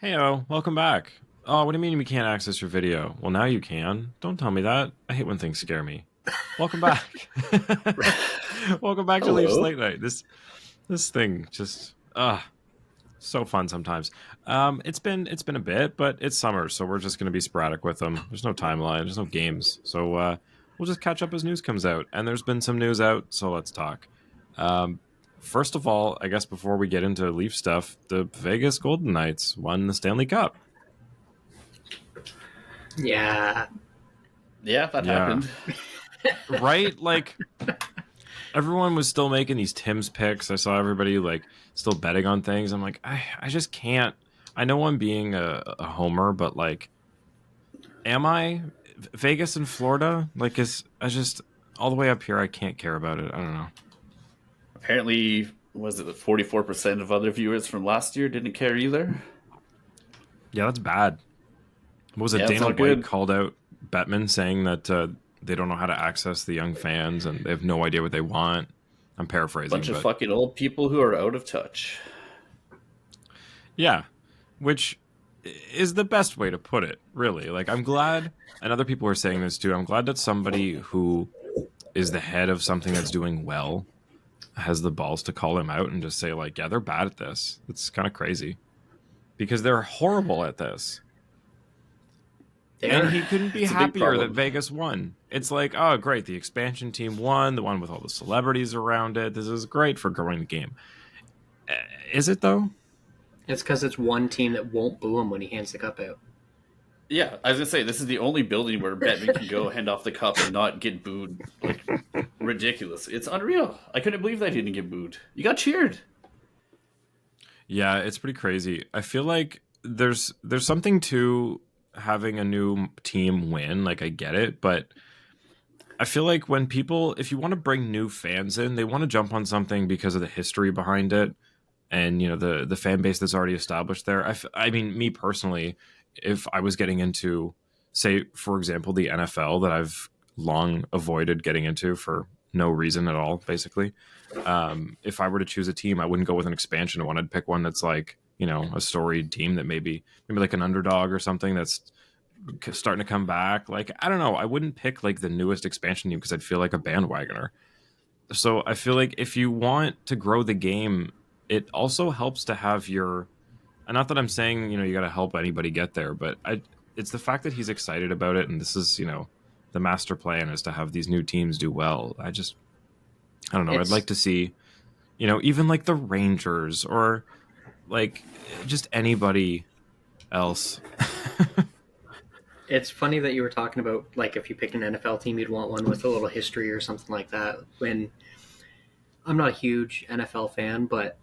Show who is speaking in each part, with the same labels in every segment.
Speaker 1: Heyo, welcome back. Oh, what do you mean we can't access your video? Well, now you can. Don't tell me that. I hate when things scare me. Welcome back. Welcome back to Leafs
Speaker 2: Hello.
Speaker 1: Late Night. This thing just so fun sometimes. It's been a bit, but it's summer, so we're just gonna be sporadic with them. There's no timeline, there's no games, so we'll just catch up as news comes out. And there's been some news out, so let's talk. Um, First of all, I guess before we get into Leaf stuff, the Vegas Golden Knights won the Stanley Cup.
Speaker 3: Yeah.
Speaker 2: Yeah, that
Speaker 1: Yeah,
Speaker 2: happened.
Speaker 1: right. Like everyone was still making these Tim's picks. I saw everybody like still betting on things. I'm like, I just can't. I know I'm being a homer, but like, am I? Vegas and Florida? Like, is I just all the way up here? I can't care about it. I don't know.
Speaker 2: Apparently, was it 44% of other viewers from last year didn't care either?
Speaker 1: Yeah, that's bad. What was it?
Speaker 2: Yeah, it's
Speaker 1: Dana
Speaker 2: not
Speaker 1: White
Speaker 2: good.
Speaker 1: called out Bettman saying that they don't know how to access the young fans and they have no idea what they want. I'm
Speaker 2: Bunch
Speaker 1: paraphrasing,
Speaker 2: of
Speaker 1: but
Speaker 2: fucking old people who are out of touch.
Speaker 1: yeah, which is the best way to put it, really. Like, I'm glad, and other people are saying this too. I'm glad that somebody who is the head of something that's doing well has the balls to call him out and just say, like, yeah, they're bad at this. It's kind of crazy because they're horrible at this.
Speaker 3: They
Speaker 1: And
Speaker 3: are.
Speaker 1: he couldn't be
Speaker 2: It's a big
Speaker 1: happier that
Speaker 2: problem.
Speaker 1: Vegas won. It's like, oh, great. The expansion team won, the one with all the celebrities around it. This is great for growing the game. Uh, Is it, though?
Speaker 3: It's because it's one team that won't boo him when he hands the cup out.
Speaker 2: Yeah, I was gonna say this is the only building where Batman can go hand off the cup and not get booed. Like ridiculous. It's unreal. I couldn't believe that he didn't get booed. You got cheered.
Speaker 1: Yeah, it's pretty crazy. I feel like there's something to having a new team win. Like I get it, but I feel like when people, if you want to bring new fans in, they want to jump on something because of the history behind it, and the fan base that's already established there. I mean, me personally, if I was getting into, say, for example, the NFL that I've long avoided getting into for no reason at all, basically. If I were to choose a team, I wouldn't go with an expansion one. I'd pick one that's like a storied team that maybe like an underdog or something that's starting to come back. Like I don't know, I wouldn't pick like the newest expansion team because I'd feel like a bandwagoner. So I feel like if you want to grow the game, it also helps to have your. And not that I'm saying you got to help anybody get there, but it's the fact that he's excited about it, and this is the master plan is to have these new teams do well. I don't know. I'd like
Speaker 3: It's
Speaker 1: to see even like the Rangers or like just anybody else.
Speaker 3: it's funny that you were talking about like if you picked an NFL team, you'd want one with a little history or something like that. When I'm not a huge NFL fan, but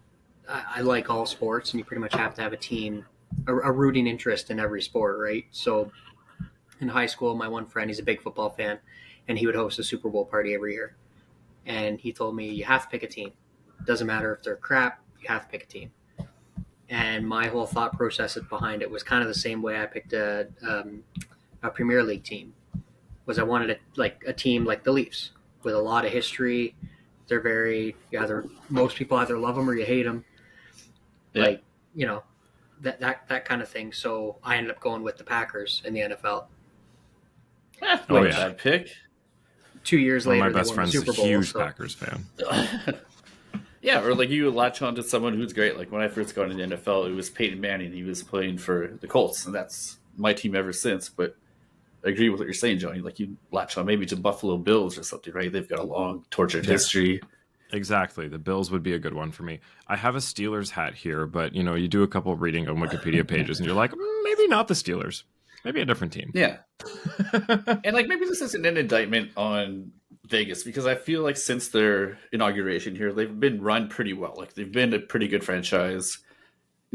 Speaker 3: I like all sports, and you pretty much have to have a team, a rooting interest in every sport, right? So in high school, my one friend, he's a big football fan, and he would host a Super Bowl party every year. And he told me, you have to pick a team. Doesn't matter if they're crap, you have to pick a team. And my whole thought process behind it was kind of the same way I picked a Premier League team. Was I wanted a team like the Leafs with a lot of history. They're very most people either love them or you hate them.
Speaker 2: Yeah.
Speaker 3: Like that kind of thing. So I ended up going with the Packers in the NFL.
Speaker 1: Oh
Speaker 2: Not a
Speaker 3: Which
Speaker 1: yeah,
Speaker 2: bad pick.
Speaker 3: 2 years
Speaker 1: one of my
Speaker 3: later they
Speaker 1: best
Speaker 3: won the
Speaker 1: friends is a
Speaker 3: Super Bowl.
Speaker 1: huge
Speaker 3: So
Speaker 1: Packers fan.
Speaker 2: Yeah, or like you latch on to someone who's great. Like when I first got into the NFL, it was Peyton Manning. He was playing for the Colts, and that's my team ever since. But I agree with what you're saying, Johnny. Like you latch on maybe to Buffalo Bills or something, right? They've got a long, tortured
Speaker 1: Yeah,
Speaker 2: history.
Speaker 1: exactly. The Bills would be a good one for me. I have a Steelers hat here, but you do a couple of reading on Wikipedia pages, and you're like, maybe not the Steelers, maybe a different team.
Speaker 2: Yeah, and like maybe this isn't an indictment on Vegas because I feel like since their inauguration here, they've been run pretty well. Like they've been a pretty good franchise,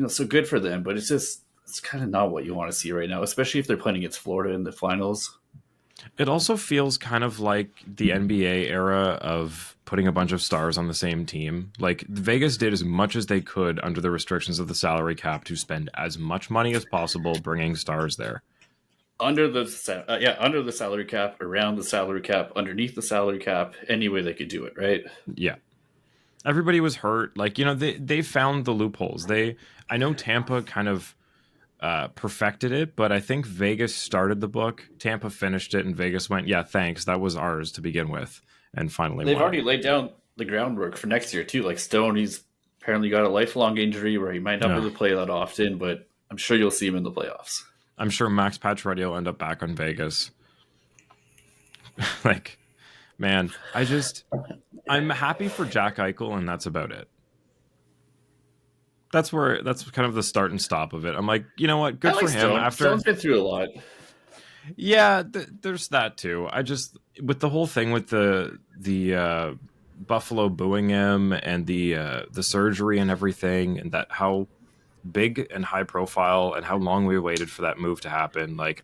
Speaker 2: so good for them. But it's kind of not what you want to see right now, especially if they're playing against Florida in the finals.
Speaker 1: It also feels kind of like the NBA era of putting a bunch of stars on the same team. Like Vegas did as much as they could under the restrictions of the salary cap to spend as much money as possible bringing stars there.
Speaker 2: Under the salary cap, around the salary cap, underneath the salary cap, any way they could do it, right?
Speaker 1: Yeah. Everybody was hurt. Like, they found the loopholes. I know Tampa kind of perfected it, but I think Vegas started the book, Tampa finished it, and Vegas went, yeah, thanks, that was ours to begin with, and finally
Speaker 2: They've
Speaker 1: won
Speaker 2: already
Speaker 1: it.
Speaker 2: laid down the groundwork for next year too. Like Stone, he's apparently got a lifelong injury where he might not be able to play that often, but I'm sure you'll see him in the playoffs.
Speaker 1: I'm sure Max Pacioretty will end up back on Vegas. Like, man, I'm happy for Jack Eichel, and that's about it. That's kind of the start and stop of it. I'm like, you know what? Good for him.
Speaker 2: Stone. Stone's been through a lot.
Speaker 1: Yeah, there's that too. With the whole thing with the Buffalo booing him and the surgery and everything, and that how big and high profile and how long we waited for that move to happen. Like,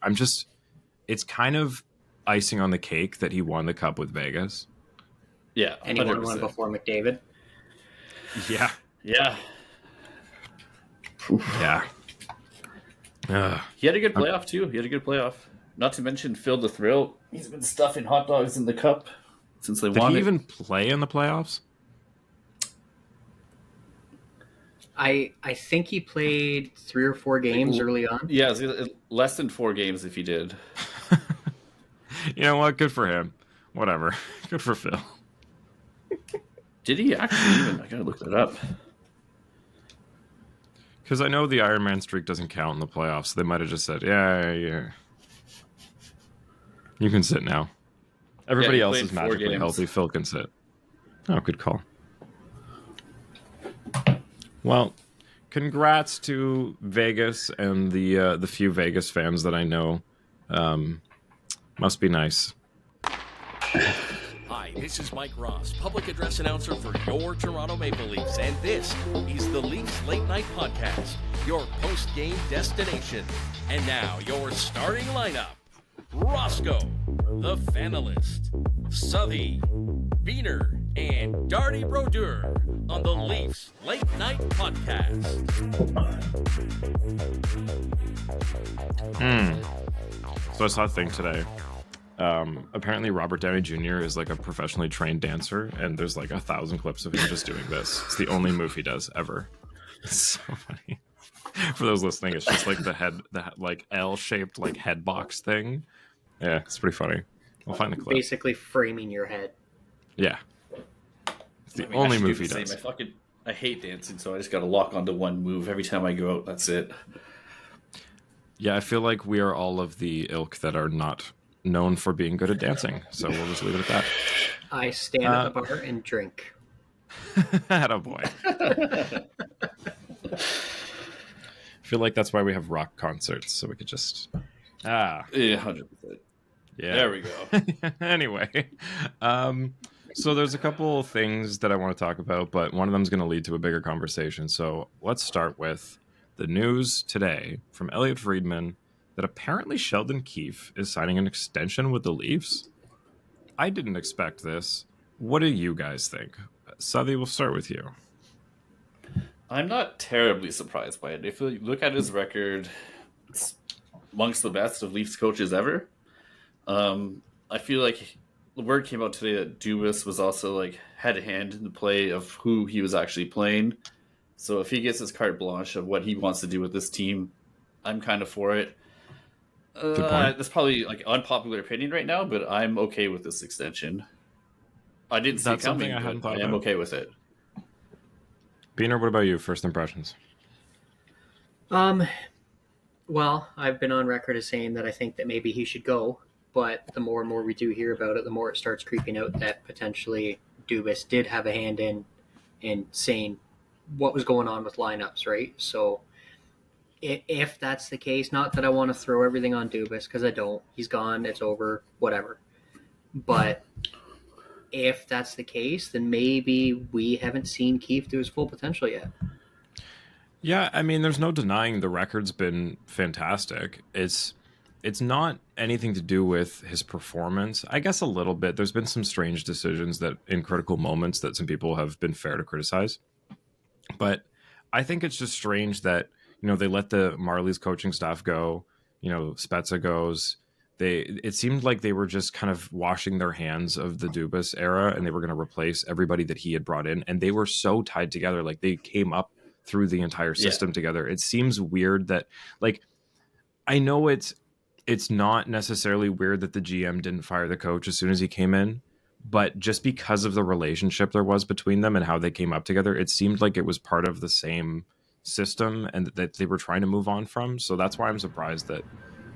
Speaker 1: it's kind of icing on the cake that he won the cup with Vegas.
Speaker 2: Yeah,
Speaker 3: and he won one before McDavid.
Speaker 1: Yeah,
Speaker 2: yeah.
Speaker 1: Yeah.
Speaker 2: He had a good playoff too. Not to mention Phil the Thrill. He's been stuffing hot dogs in the cup since they won.
Speaker 1: Did he even play in the playoffs?
Speaker 3: I think he played 3 or 4 games early on.
Speaker 2: Yeah, less than 4 games if he did.
Speaker 1: You know what? Good for him. Whatever. Good for Phil.
Speaker 2: Did he actually even? I gotta look that up.
Speaker 1: Because I know the Iron Man streak doesn't count in the playoffs. So they might have just said, yeah. You can sit now. Everybody else is magically healthy. Phil can sit. Oh, good call. Well, congrats to Vegas and the few Vegas fans that I know. Must be nice.
Speaker 4: Hi, this is Mike Ross, public address announcer for your Toronto Maple Leafs, and this is the Leafs Late Night Podcast, your post-game destination. And now, your starting lineup. Roscoe, the Fanalist, Suthy, Biehn, and Darty Brodeur on the Leafs Late Night Podcast.
Speaker 1: So I saw a thing today. Apparently Robert Downey Jr. is like a professionally trained dancer, and there's like 1,000 clips of him just doing this. It's the only move he does ever. It's so funny. For those listening, it's just like the like L-shaped like head box thing. Yeah, it's pretty funny. I'll find the clip.
Speaker 3: Basically framing your head.
Speaker 1: Yeah. It's the only move he does.
Speaker 2: I hate dancing, so I just got to lock onto one move every time I go out. That's it.
Speaker 1: Yeah, I feel like we are all of the ilk that are not known for being good at dancing, so we'll just leave it at that.
Speaker 3: I stand at the bar and drink.
Speaker 1: Attaboy. I feel like that's why we have rock concerts, so we could just...
Speaker 2: Yeah, 100%.
Speaker 1: Yeah.
Speaker 2: There we go.
Speaker 1: Anyway, so there's a couple things that I want to talk about, but one of them is going to lead to a bigger conversation. So let's start with the news today from Elliot Friedman that apparently Sheldon Keefe is signing an extension with the Leafs. I didn't expect this. What do you guys think? Suthy, we'll start with you.
Speaker 2: I'm not terribly surprised by it. If you look at his record, it's amongst the best of Leafs coaches ever. I feel like the word came out today that Dubas was also like had a hand in the play of who he was actually playing. So if he gets his carte blanche of what he wants to do with this team, I'm kind of for it. That's probably like unpopular opinion right now, but I'm okay with this extension. I didn't see it coming. I hadn't thought about. I am okay with it.
Speaker 1: Biehn, what about you? First impressions?
Speaker 3: Well, I've been on record as saying that I think that maybe he should go, but the more and more we do hear about it, the more it starts creeping out that potentially Dubas did have a hand in saying what was going on with lineups, right? So if that's the case, not that I want to throw everything on Dubas, because I don't. He's gone. It's over. Whatever. But if that's the case, then maybe we haven't seen Keefe to his full potential yet.
Speaker 1: Yeah, I mean, there's no denying the record's been fantastic. It's not anything to do with his performance. I guess a little bit. There's been some strange decisions that in critical moments that some people have been fair to criticize. But I think it's just strange that, they let the Marlies coaching staff go. Spezza goes. It seemed like they were just kind of washing their hands of the Dubas era, and they were going to replace everybody that he had brought in. And they were so tied together. Like, they came up through the entire system together. It seems weird that, like, I know it's not necessarily weird that the GM didn't fire the coach as soon as he came in, but just because of the relationship there was between them and how they came up together, it seemed like it was part of the same system and that they were trying to move on from. So that's why I'm surprised that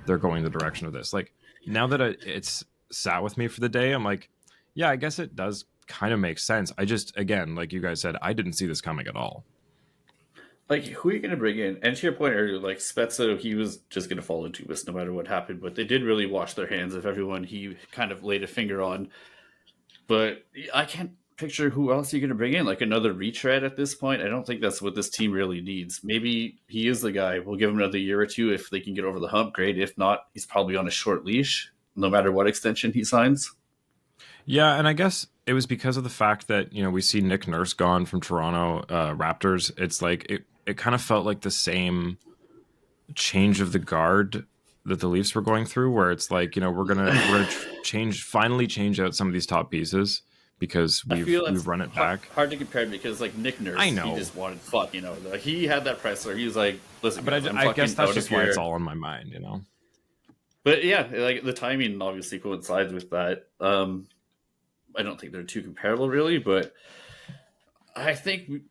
Speaker 1: they're going the direction of this. Like now that it's sat with me for the day, I'm like, yeah, I guess it does kind of make sense. I just, again, like you guys said, I didn't see this coming at all.
Speaker 2: Like, who are you going to bring in? And to your point earlier, like Spezza, he was just going to fall into this no matter what happened. But they did really wash their hands of everyone he kind of laid a finger on. But I can't picture who else you're going to bring in. Like another retread at this point. I don't think that's what this team really needs. Maybe he is the guy. We'll give him another year or two if they can get over the hump. Great. If not, he's probably on a short leash, no matter what extension he signs.
Speaker 1: Yeah, and I guess it was because of the fact that, you know, we see Nick Nurse gone from Toronto Raptors. It's like it kind of felt like the same change of the guard that the Leafs were going through, where it's like, you know, we're gonna finally change out some of these top pieces because we've run it back.
Speaker 2: Hard to compare because like Nick Nurse,
Speaker 1: I know,
Speaker 2: he just wanted fuck, you know, he had that presser. He was like, listen,
Speaker 1: but I guess that's just why it's all on my mind, you know.
Speaker 2: But yeah, like the timing obviously coincides with that. I don't think they're too comparable, really, but I think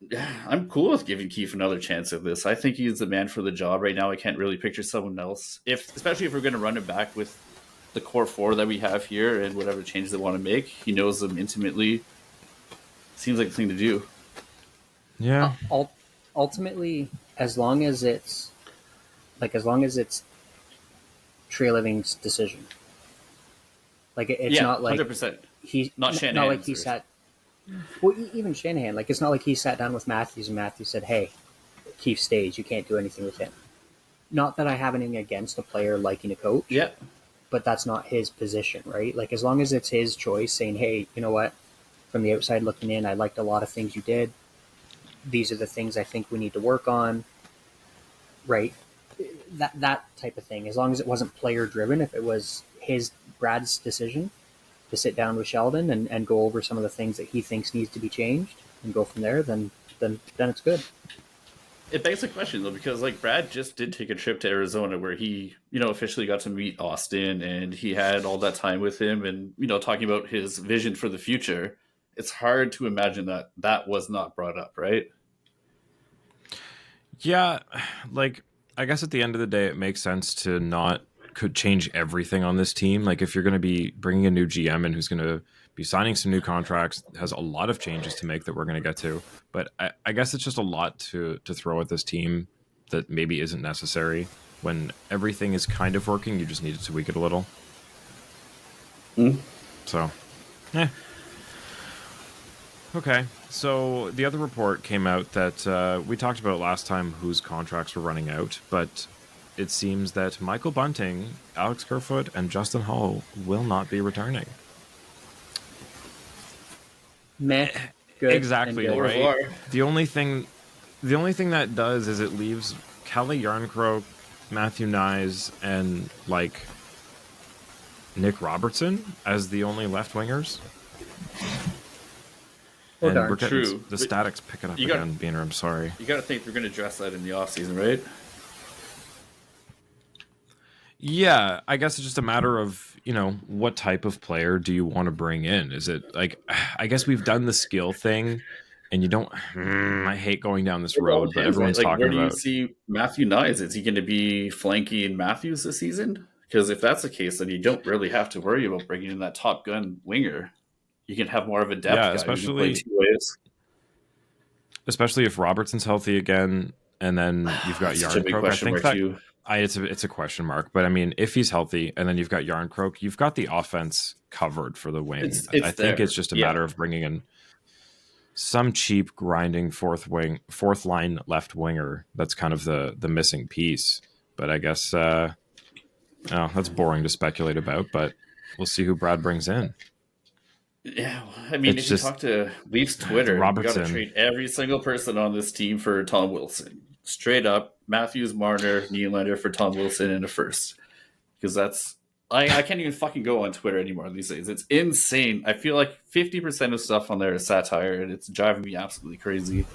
Speaker 2: I'm cool with giving Keefe another chance at this. I think he's the man for the job right now. I can't really picture someone else, especially if we're going to run it back with the core four that we have here and whatever changes they want to make. He knows them intimately. Seems like the thing to do.
Speaker 1: Yeah.
Speaker 3: Ultimately, as long as it's Trey Living's decision, like it's not like
Speaker 2: 100%.
Speaker 3: He's
Speaker 2: not Shanahan.
Speaker 3: Not like he sat. Well, even Shanahan, like it's not like he sat down with Matthews and Matthews said, "Hey, Keefe stays. You can't do anything with him." Not that I have anything against a player liking a coach.
Speaker 2: Yeah.
Speaker 3: But that's not his position, right? Like as long as it's his choice, saying, "Hey, you know what? From the outside looking in, I liked a lot of things you did. These are the things I think we need to work on." Right? That type of thing. As long as it wasn't player driven, if it was Brad's decision to sit down with Sheldon and go over some of the things that he thinks needs to be changed and go from there, then it's good.
Speaker 2: It begs the question though, because like Brad just did take a trip to Arizona where he, you know, officially got to meet Austin and he had all that time with him and, you know, talking about his vision for the future. It's hard to imagine that was not brought up, right?
Speaker 1: Yeah, like I guess at the end of the day, it makes sense to not could change everything on this team. Like if you're going to be bringing a new GM and who's going to be signing some new contracts, has a lot of changes to make that we're going to get to. But I guess it's just a lot to throw at this team that maybe isn't necessary. When everything is kind of working, you just need to tweak it a little. So, yeah. Okay, so the other report came out that we talked about last time whose contracts were running out, but it seems that Michael Bunting, Alex Kerfoot, and Justin Hall will not be returning.
Speaker 3: Meh. Good.
Speaker 1: Exactly, right? The only thing that does is it leaves Kelly Yarncroke, Matthew Nyes, and like Nick Robertson as the only left wingers.
Speaker 3: Oh,
Speaker 1: and
Speaker 3: darn.
Speaker 1: we're getting
Speaker 2: True.
Speaker 1: the static's picking up again, Biehn, I'm sorry.
Speaker 2: You got to think they're going to address that in the offseason, right?
Speaker 1: Yeah, I guess it's just a matter of, you know, what type of player do you want to bring in? Is it like, I guess we've done the skill thing, and you don't. I hate going down this road, but everyone's
Speaker 2: like,
Speaker 1: talking
Speaker 2: where do you
Speaker 1: about.
Speaker 2: see Matthew Nyes? Is he going to be flanking Matthews this season? Because if that's the case, then you don't really have to worry about bringing in that top gun winger. You can have more of a depth guy who can play two ways.
Speaker 1: Especially if Robertson's healthy again, and then you've got Yarncroke. I think that. It's a question mark, but I mean, if he's healthy and then you've got Yarncroke, you've got the offense covered for the wing. I think it's just a matter of bringing in some cheap grinding fourth line left winger. That's kind of the missing piece. But I guess that's boring to speculate about. But we'll see who Brad brings in.
Speaker 2: Yeah, I mean, if you talk to Leafs Twitter, you got to trade every single person on this team for Tom Wilson. Straight up, Matthews, Marner, Nylander for Tom Wilson in a first. Because that's I can't even fucking go on Twitter anymore these days. It's insane. I feel like 50% of stuff on there is satire, and it's driving me absolutely crazy.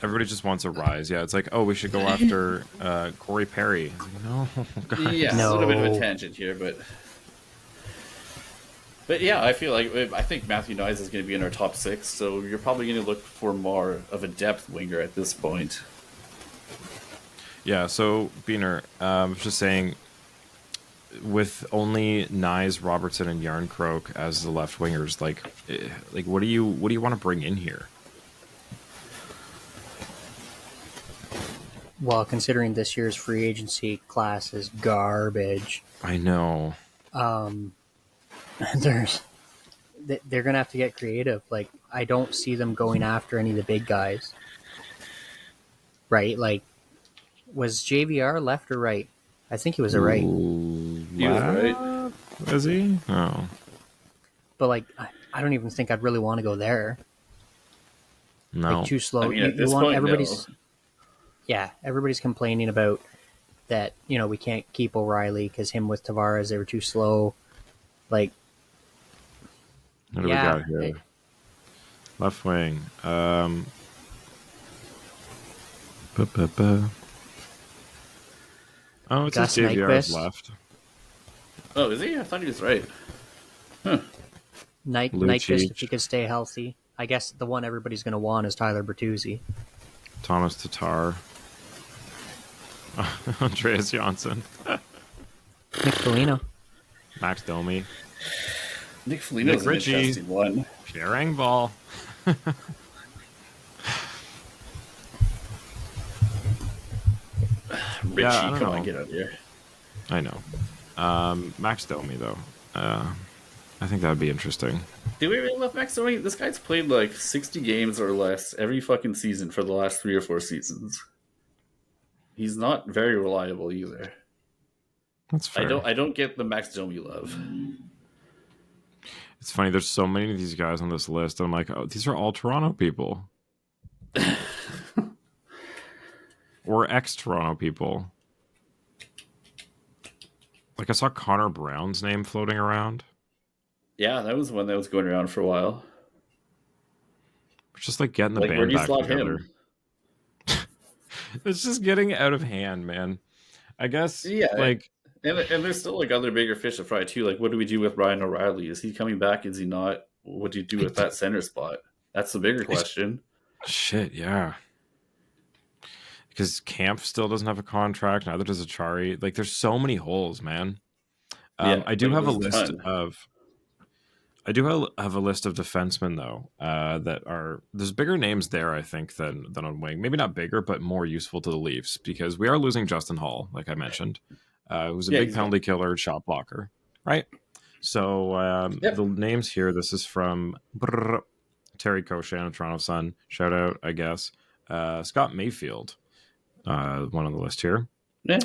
Speaker 1: Everybody just wants a rise. Yeah, it's like, oh, we should go after Corey Perry. No, guys.
Speaker 2: Yeah,
Speaker 3: No.
Speaker 2: a little bit of a tangent here, but yeah, I think Matthew Nyes is going to be in our top 6, so you're probably going to look for more of a depth winger at this point.
Speaker 1: Yeah, so Biehn, I was just saying, with only Nyes, Robertson, and Yarncroke as the left wingers, like what do you want to bring in here?
Speaker 3: Well, considering this year's free agency class is garbage,
Speaker 1: I know.
Speaker 3: they're gonna have to get creative. Like, I don't see them going after any of the big guys, right? Like, was JVR left or right? I think he was a right.
Speaker 1: Ooh,
Speaker 2: He was right.
Speaker 1: Was he? Oh.
Speaker 3: But like, I don't even think I'd really want to go there.
Speaker 1: No.
Speaker 3: Like, too slow.
Speaker 2: I mean, at this point,
Speaker 3: everybody's
Speaker 2: no.
Speaker 3: Yeah, everybody's complaining about that. We can't keep O'Reilly because him with Tavares, they were too slow. Like,
Speaker 1: What do
Speaker 3: yeah,
Speaker 1: we got here? Left wing. Oh, it
Speaker 3: Gus
Speaker 1: says JVR is
Speaker 3: Nyquist.
Speaker 1: left.
Speaker 2: Oh, is he? I thought he was right. Huh.
Speaker 3: Nyquist, if he could stay healthy. I guess the one everybody's going to want is Tyler Bertuzzi.
Speaker 1: Thomas Tatar. Andreas Janssen.
Speaker 3: Nick Foligno.
Speaker 1: Max Domi.
Speaker 2: Nick Foligno's an
Speaker 1: Ritchie.
Speaker 2: interesting one.
Speaker 1: Pierre Engvall.
Speaker 2: Richie,
Speaker 1: I don't
Speaker 2: come
Speaker 1: know.
Speaker 2: on, get out here.
Speaker 1: I know. Max Domi, though. I think that would be interesting.
Speaker 2: Do we really love Max Domi? This guy's played like 60 games or less every fucking season for the last 3 or 4 seasons. He's not very reliable either.
Speaker 1: That's fair.
Speaker 2: I don't get the Max Domi love.
Speaker 1: It's funny. There's so many of these guys on this list. I'm like, oh, these are all Toronto people. Or ex-Toronto people. Like, I saw Connor Brown's name floating around.
Speaker 2: Yeah, that was one that was going around for a while.
Speaker 1: It's just like getting the
Speaker 2: Like, where
Speaker 1: band
Speaker 2: do you
Speaker 1: back
Speaker 2: slot
Speaker 1: together.
Speaker 2: him?
Speaker 1: It's just getting out of hand, man. I guess,
Speaker 2: Yeah.
Speaker 1: like,
Speaker 2: And there's still like other bigger fish to fry too. Like, what do we do with Ryan O'Reilly? Is he coming back? Is he not? What do you do with that center spot? That's the bigger question.
Speaker 1: shit, yeah. Because Camp still doesn't have a contract. Neither does Achari. Like, there's so many holes, man. I do have a list of. I do have a list of defensemen though that are there's bigger names there I think than on wing. Maybe not bigger, but more useful to the Leafs because we are losing Justin Hall, like I mentioned, who's a big penalty killer, shot blocker, right? So the names here. This is from Terry Koshan of Toronto Sun. Shout out, I guess. Scott Mayfield, one on the list here.
Speaker 2: Yeah.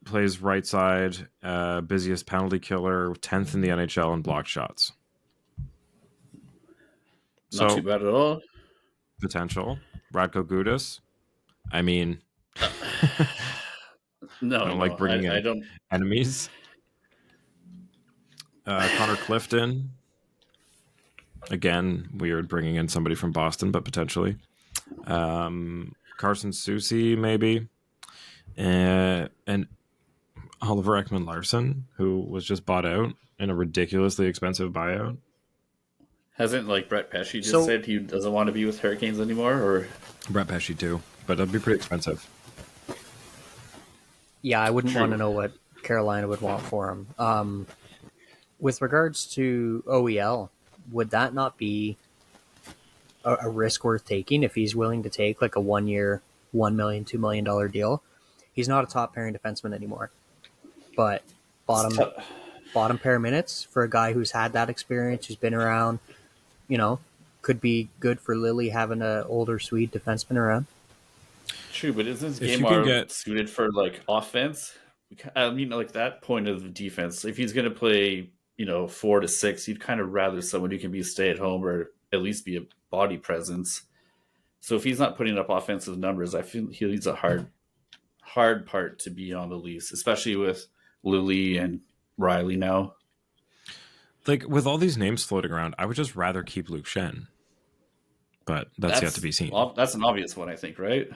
Speaker 1: Plays right side, busiest penalty killer, 10th in the NHL in block shots.
Speaker 2: Not too bad at all.
Speaker 1: Potential. Radko Gudas. I mean,
Speaker 2: No,
Speaker 1: I don't like bringing in
Speaker 2: I don't.
Speaker 1: enemies. Connor Clifton. Again, weird bringing in somebody from Boston, but potentially. Carson Soucy, maybe. And Oliver Ekman-Larsson, who was just bought out in a ridiculously expensive buyout.
Speaker 2: Hasn't like Brett Pesce just said he doesn't want to be with Hurricanes anymore, or
Speaker 1: Brett Pesce too, but that'd be pretty expensive.
Speaker 3: Yeah, I wouldn't want to know what Carolina would want for him. With regards to OEL, would that not be a risk worth taking if he's willing to take like a 1 year, $1 million, $2 million deal? He's not a top pairing defenseman anymore, but bottom pair minutes for a guy who's had that experience, who's been around, could be good for Lily having an older Swede defenseman around.
Speaker 2: True, but isn't this game suited for like offense? I mean, like that point of defense. If he's going to play, 4 to 6, you'd kind of rather someone who can be stay at home or at least be a body presence. So if he's not putting up offensive numbers, I feel he needs a hard hard part to be on the Leafs, especially with Lily and Riley now.
Speaker 1: Like, with all these names floating around, I would just rather keep Luke Shen. But that's yet to be seen.
Speaker 2: That's an obvious one, I think, right?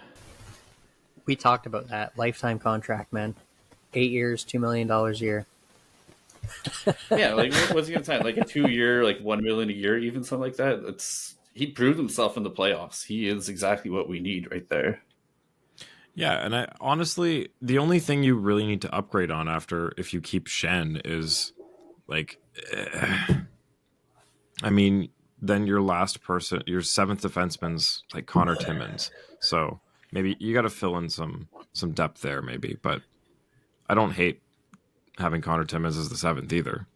Speaker 3: We talked about that. Lifetime contract, man. 8 years, $2 million a year.
Speaker 2: Yeah, like what's he gonna sign? Like a 2-year, like $1 million a year, even something like that. He proved himself in the playoffs. He is exactly what we need right there.
Speaker 1: Yeah, and I honestly, the only thing you really need to upgrade on after if you keep Shen is like, I mean, then your last person, your seventh defenseman's like Connor Timmins. So maybe you got to fill in some depth there, maybe. But I don't hate having Connor Timmins as the seventh either.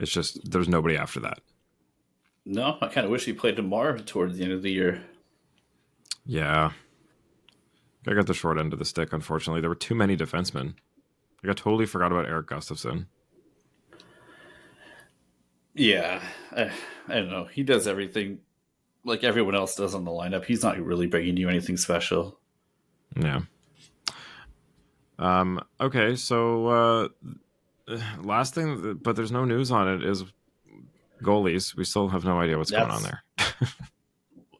Speaker 1: It's just there's nobody after that.
Speaker 2: No, I kind of wish he played tomorrow towards the end of the year.
Speaker 1: Yeah. I got the short end of the stick, unfortunately. There were too many defensemen. Like, I totally forgot about Eric Gustafsson.
Speaker 2: Yeah, I don't know. He does everything like everyone else does on the lineup. He's not really bringing you anything special.
Speaker 1: Yeah. Okay, so last thing, but there's no news on it, is goalies. We still have no idea what's going on there.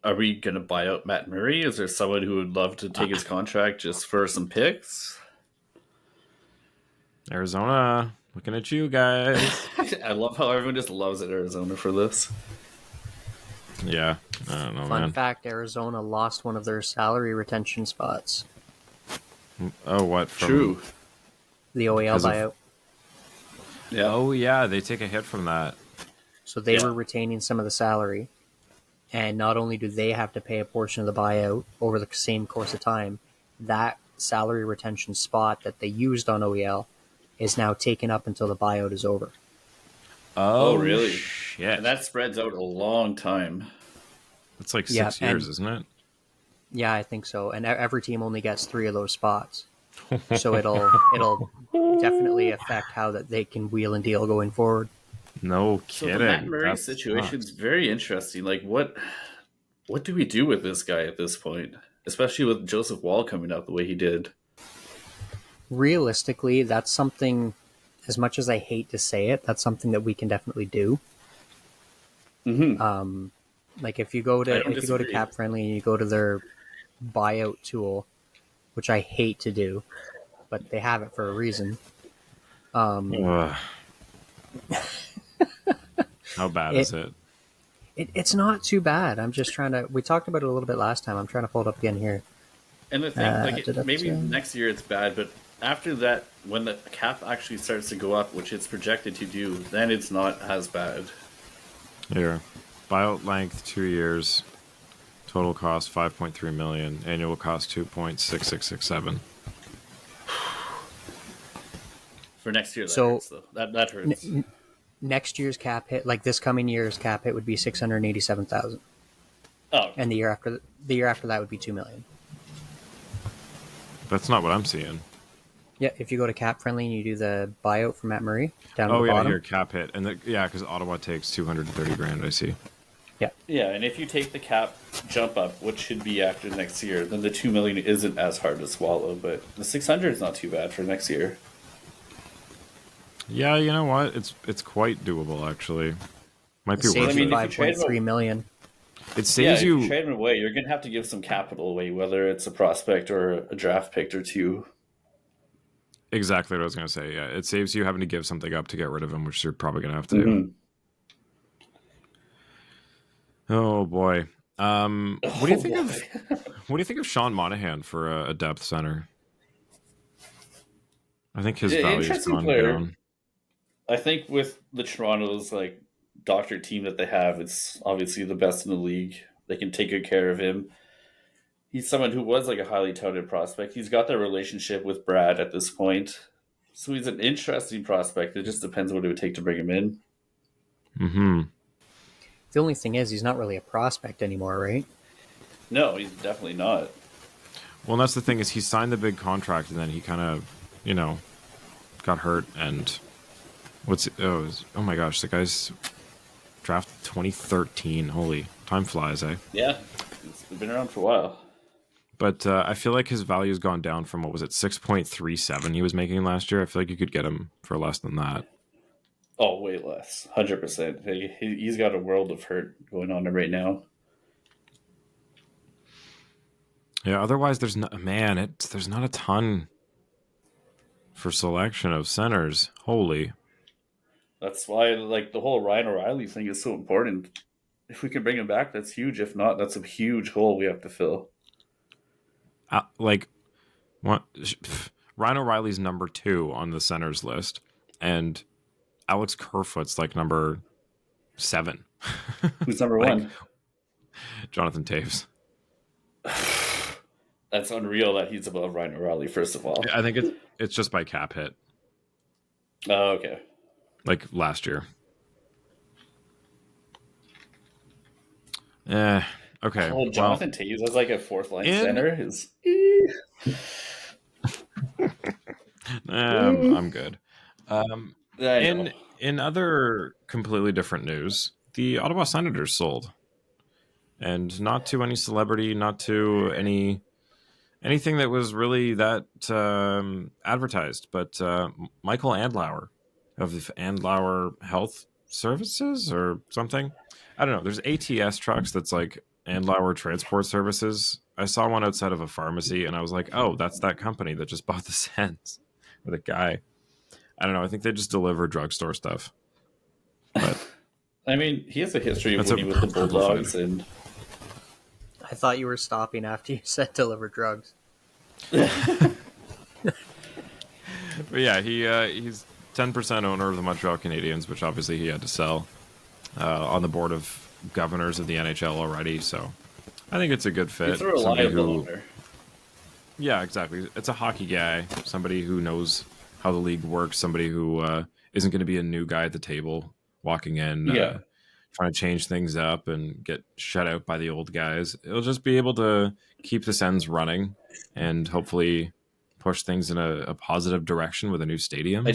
Speaker 2: Are we going to buy out Matt Murray? Is there someone who would love to take his contract just for some picks?
Speaker 1: Arizona, looking at you guys.
Speaker 2: I love how everyone just loves at Arizona for this.
Speaker 1: Yeah, I don't know,
Speaker 3: Fun fact, Arizona lost one of their salary retention spots.
Speaker 1: Oh, what?
Speaker 2: True.
Speaker 3: The OEL buyout.
Speaker 2: Yeah.
Speaker 1: Oh, yeah, they take a hit from that.
Speaker 3: So they were retaining some of the salary. And not only do they have to pay a portion of the buyout over the same course of time, that salary retention spot that they used on OEL is now taken up until the buyout is over.
Speaker 2: Oh, really?
Speaker 1: Shit.
Speaker 2: And that spreads out a long time.
Speaker 1: It's like 6 years, isn't it?
Speaker 3: Yeah, I think so. And every team only gets 3 of those spots. So it'll definitely affect how that they can wheel and deal going forward.
Speaker 1: No kidding.
Speaker 2: So the Matt Murray situation is very interesting. Like, what do we do with this guy at this point? Especially with Joseph Wall coming out the way he did.
Speaker 3: Realistically, that's something, as much as I hate to say it, that's something that we can definitely do.
Speaker 2: Mm-hmm.
Speaker 3: Like if you go to Cap Friendly and you go to their buyout tool, which I hate to do, but they have it for a reason.
Speaker 1: How bad is it?
Speaker 3: It's not too bad. I'm just trying to. We talked about it a little bit last time. I'm trying to pull it up again here.
Speaker 2: And the thing, maybe next year it's bad, but after that, when the cap actually starts to go up, which it's projected to do, then it's not as bad.
Speaker 1: Here, buyout length 2 years, total cost $5.3 million, annual cost $2.6667.
Speaker 2: For next year,
Speaker 3: so
Speaker 2: hurts, though. That hurts.
Speaker 3: Next year's cap hit, like this coming year's cap hit, would be $687,000.
Speaker 2: Oh,
Speaker 3: and the year after that would be $2 million.
Speaker 1: That's not what I'm seeing.
Speaker 3: Yeah, if you go to Cap Friendly and you do the buyout for Matt Murray down at the bottom.
Speaker 1: Your cap hit, and because Ottawa takes $230,000. I see.
Speaker 2: Yeah, and if you take the cap jump up, which should be after next year, then the $2 million isn't as hard to swallow. But the 600 is not too bad for next year.
Speaker 1: Yeah, you know what? It's quite doable actually. Might be worth
Speaker 3: it.
Speaker 1: it.
Speaker 3: $5.3 million.
Speaker 1: It saves
Speaker 2: if
Speaker 1: you.
Speaker 2: you trade him away, you're gonna have to give some capital away, whether it's a prospect or a draft pick or two.
Speaker 1: Exactly what I was going to say. Yeah, it saves you having to give something up to get rid of him, which you're probably going to have to do. Oh boy. What do you think of? What do you think of Sean Monahan for a depth center? I think his value's gone down.
Speaker 2: I think with the Toronto's like doctor team that they have, it's obviously the best in the league. They can take good care of him. He's someone who was like a highly touted prospect. He's got that relationship with Brad at this point. So he's an interesting prospect. It just depends what it would take to bring him in.
Speaker 1: Mm-hmm.
Speaker 3: The only thing is he's not really a prospect anymore, right?
Speaker 2: No, he's definitely not.
Speaker 1: Well, and that's the thing is he signed the big contract and then he kind of, got hurt and oh my gosh, the guy's drafted 2013. Holy, time flies, eh?
Speaker 2: Yeah, it's been around for a while.
Speaker 1: But I feel like his value has gone down from, what was it, 6.37 he was making last year. I feel like you could get him for less than that.
Speaker 2: Oh, way less. 100%. He's got a world of hurt going on right now.
Speaker 1: Yeah, otherwise there's not, man, there's not a ton for selection of centers. Holy.
Speaker 2: That's why, like, the whole Ryan O'Reilly thing is so important. If we can bring him back, that's huge. If not, that's a huge hole we have to fill.
Speaker 1: Like, what? Ryan O'Reilly's number 2 on the centers list, and Alex Kerfoot's like number 7.
Speaker 2: Who's number
Speaker 1: Like,
Speaker 2: 1?
Speaker 1: Jonathan Taves.
Speaker 2: That's unreal that he's above Ryan O'Reilly, first of all.
Speaker 1: I think it's just by cap hit.
Speaker 2: Oh, okay.
Speaker 1: Like last year. Okay.
Speaker 2: Oh, Jonathan Taves as like a fourth line center is.
Speaker 1: I'm good. In other completely different news, the Ottawa Senators sold, and not to any celebrity, not to anything that was really that advertised, but Michael Andlauer of Andlauer Health Services or something. I don't know. There's ATS trucks that's like Andlauer Transport Services. I saw one outside of a pharmacy, and I was like, oh, that's that company that just bought the Sens. Or the guy. I don't know. I think they just deliver drugstore stuff. But
Speaker 2: I mean, he has a history of winning with the Bulldogs, and
Speaker 3: I thought you were stopping after you said deliver drugs.
Speaker 1: But yeah, he's 10% owner of the Montreal Canadiens, which obviously he had to sell. On the board of governors of the NHL already, so I think it's a good fit.
Speaker 2: He's a reliable owner.
Speaker 1: Yeah, exactly. It's a hockey guy, somebody who knows how the league works, somebody who isn't going to be a new guy at the table walking in, trying to change things up and get shut out by the old guys. He'll just be able to keep the Sens running and hopefully push things in a positive direction with a new stadium.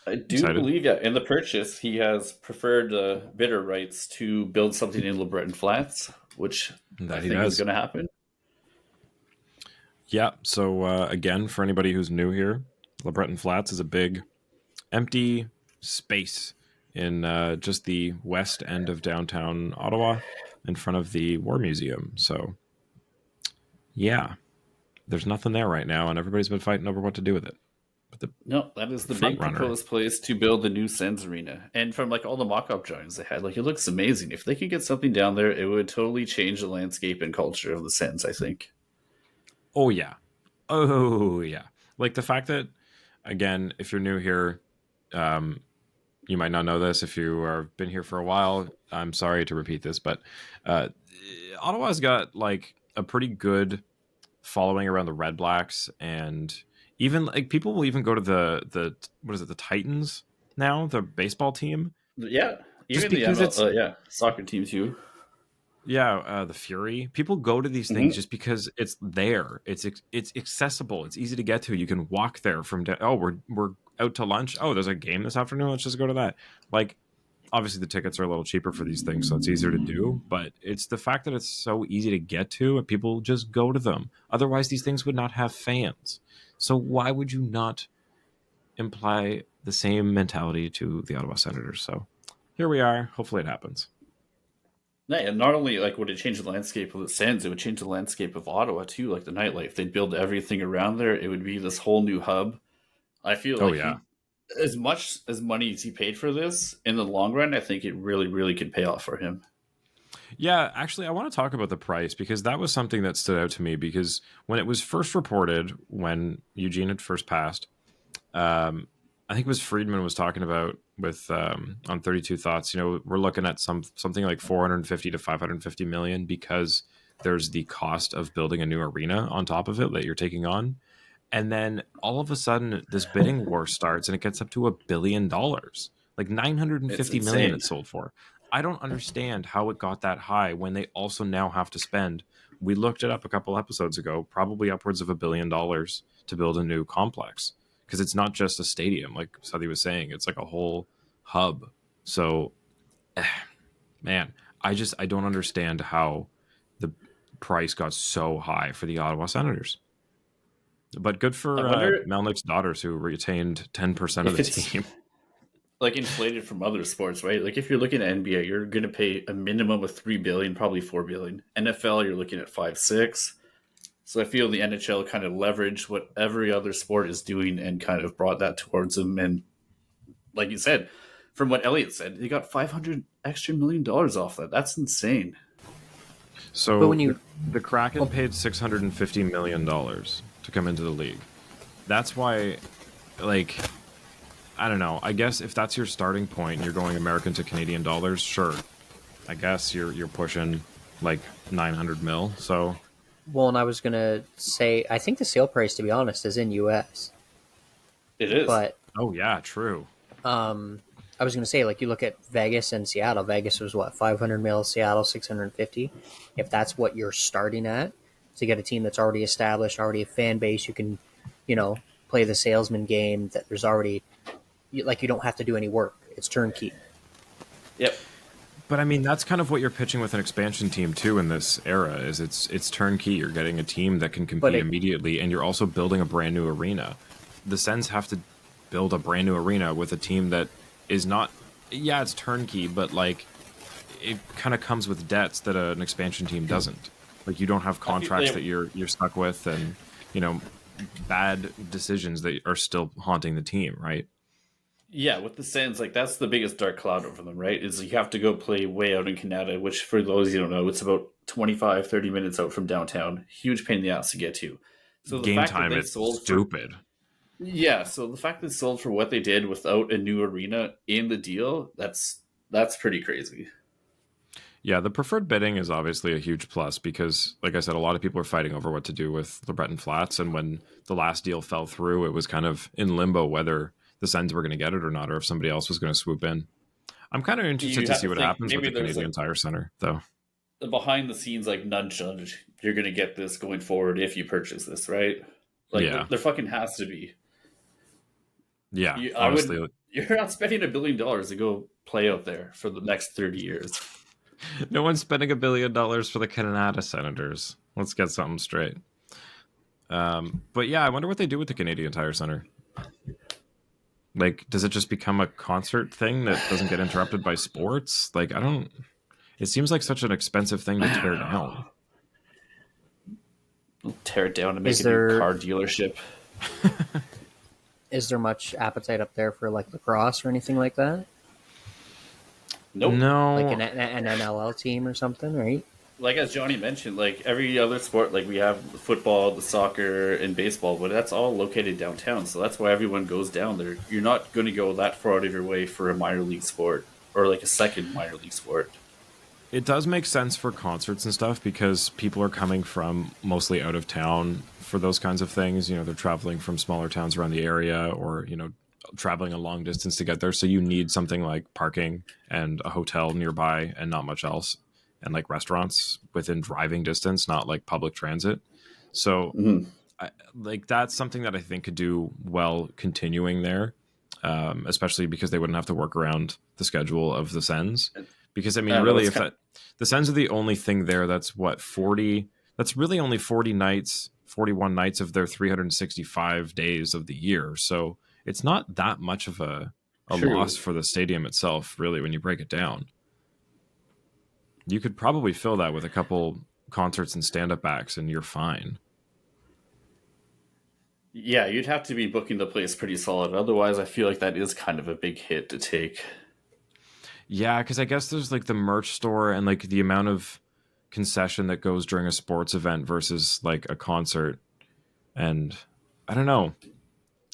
Speaker 2: I do believe in the purchase he has preferred bidder rights to build something in LeBreton Flats, which I think is going to happen.
Speaker 1: Yeah, so again, for anybody who's new here, LeBreton Flats is a big empty space in just the west end of downtown Ottawa in front of the War Museum. So, yeah, there's nothing there right now, and everybody's been fighting over what to do with it.
Speaker 2: No, that is the big proposed place to build the new Sens arena. And from like all the mock-up drawings they had, like it looks amazing. If they could get something down there, it would totally change the landscape and culture of the Sens, I think.
Speaker 1: Oh yeah. Like the fact that, again, if you're new here, you might not know this. If you have been here for a while, I'm sorry to repeat this, but Ottawa's got like a pretty good following around the Red Blacks, and even like people will even go to the what is it, the Titans now, the baseball team.
Speaker 2: Yeah, even the soccer team too.
Speaker 1: Yeah, the Fury. People go to these things just because it's there. It's accessible. It's easy to get to. You can walk there from. We're out to lunch. Oh, there's a game this afternoon. Let's just go to that. Like, obviously the tickets are a little cheaper for these things, so it's easier to do. But it's the fact that it's so easy to get to, and people just go to them. Otherwise, these things would not have fans. So why would you not imply the same mentality to the Ottawa Senators? So here we are. Hopefully it happens.
Speaker 2: Yeah, and not only like would it change the landscape of the Sens, it would change the landscape of Ottawa too, like the nightlife. They'd build everything around there. It would be this whole new hub. I feel as much as money as he paid for this, in the long run, I think it really, really could pay off for him.
Speaker 1: Yeah, actually, I want to talk about the price because that was something that stood out to me because when it was first reported, when Eugene had first passed, I think it was Friedman was talking about with on 32 Thoughts, we're looking at something like 450 to 550 million because there's the cost of building a new arena on top of it that you're taking on. And then all of a sudden this bidding war starts and it gets up to $1 billion, like 950 million it's sold for. I don't understand how it got that high when they also now have to spend. We looked it up a couple episodes ago, probably upwards of $1 billion to build a new complex. Because it's not just a stadium, like Suthy was saying. It's like a whole hub. So, man, I don't understand how the price got so high for the Ottawa Senators. But good for Melnick's daughters, who retained 10% of the team.
Speaker 2: Like inflated from other sports, right? Like if you're looking at NBA, you're going to pay a minimum of $3 billion, probably $4 billion. NFL, you're looking at 5-6. So I feel the NHL kind of leveraged what every other sport is doing and kind of brought that towards them. And like you said, from what Elliot said, they got $500 extra million off that. That's insane.
Speaker 1: So the Kraken paid $650 million to come into the league. That's why, like, I don't know. I guess if that's your starting point and you're going American to Canadian dollars, sure. I guess you're pushing like 900 mil. So,
Speaker 3: well, and I was gonna say, I think the sale price, to be honest, is in US.
Speaker 2: It is,
Speaker 3: but
Speaker 1: oh yeah, true.
Speaker 3: I was gonna say, like, you look at Vegas and Seattle. Vegas was what, 500 mil. Seattle 650. If that's what you're starting at, to get a team that's already established, already a fan base, you can, play the salesman game. That there's already, like, you don't have to do any work. It's turnkey.
Speaker 2: Yep.
Speaker 1: But I mean, that's kind of what you're pitching with an expansion team too in this era. Is it's turnkey. You're getting a team that can compete immediately, and you're also building a brand new arena. The Sens have to build a brand new arena with a team that is not. Yeah, it's turnkey, but like, it kind of comes with debts that an expansion team doesn't. Like, you don't have contracts that you're stuck with, and bad decisions that are still haunting the team, right?
Speaker 2: Yeah, with the Sens, like, that's the biggest dark cloud over them, right? Is you have to go play way out in Canada, which, for those you don't know, it's about 25-30 minutes out from downtown. Huge pain in the ass to get to. So the
Speaker 1: game
Speaker 2: fact
Speaker 1: time
Speaker 2: that
Speaker 1: is stupid.
Speaker 2: Yeah, so the fact that it's sold for what they did without a new arena in the deal, that's pretty crazy.
Speaker 1: Yeah, the preferred bidding is obviously a huge plus because, like I said, a lot of people are fighting over what to do with the Breton Flats, and when the last deal fell through, it was kind of in limbo whether the Sens were going to get it or not, or if somebody else was going to swoop in. I'm kind of interested to see what happens with the Canadian Tire Center, though.
Speaker 2: The behind the scenes, like, nudge, you're going to get this going forward if you purchase this, right? Like, there fucking has to be.
Speaker 1: Yeah, honestly.
Speaker 2: You're not spending $1 billion to go play out there for the next 30 years.
Speaker 1: No one's spending $1 billion for the Canada Senators. Let's get something straight. But yeah, I wonder what they do with the Canadian Tire Center. Like, does it just become a concert thing that doesn't get interrupted by sports? Like, it seems like such an expensive thing to tear down.
Speaker 2: We'll tear it down and make a new car dealership.
Speaker 3: Is there much appetite up there for, like, lacrosse or anything like that?
Speaker 2: Nope.
Speaker 1: No.
Speaker 3: Like an NLL team or something, right?
Speaker 2: Like, as Johnny mentioned, like, every other sport, like, we have the football, the soccer, and baseball, but that's all located downtown, so that's why everyone goes down there. You're not going to go that far out of your way for a minor league sport, or, like, a second minor league sport.
Speaker 1: It does make sense for concerts and stuff because people are coming from mostly out of town for those kinds of things. They're traveling from smaller towns around the area, or, traveling a long distance to get there. So you need something like parking and a hotel nearby and not much else. And like restaurants within driving distance, not like public transit. So that's something that I think could do well continuing there, especially because they wouldn't have to work around the schedule of the Sens. Because, I mean, really, the Sens are the only thing there that's 40, that's really only 40 nights, 41 nights of their 365 days of the year. So it's not that much of a loss for the stadium itself, really, when you break it down. You could probably fill that with a couple concerts and stand-up acts, and you're fine.
Speaker 2: Yeah, you'd have to be booking the place pretty solid. Otherwise, I feel like that is kind of a big hit to take.
Speaker 1: Yeah, because I guess there's like the merch store and like the amount of concession that goes during a sports event versus like a concert. And I don't know.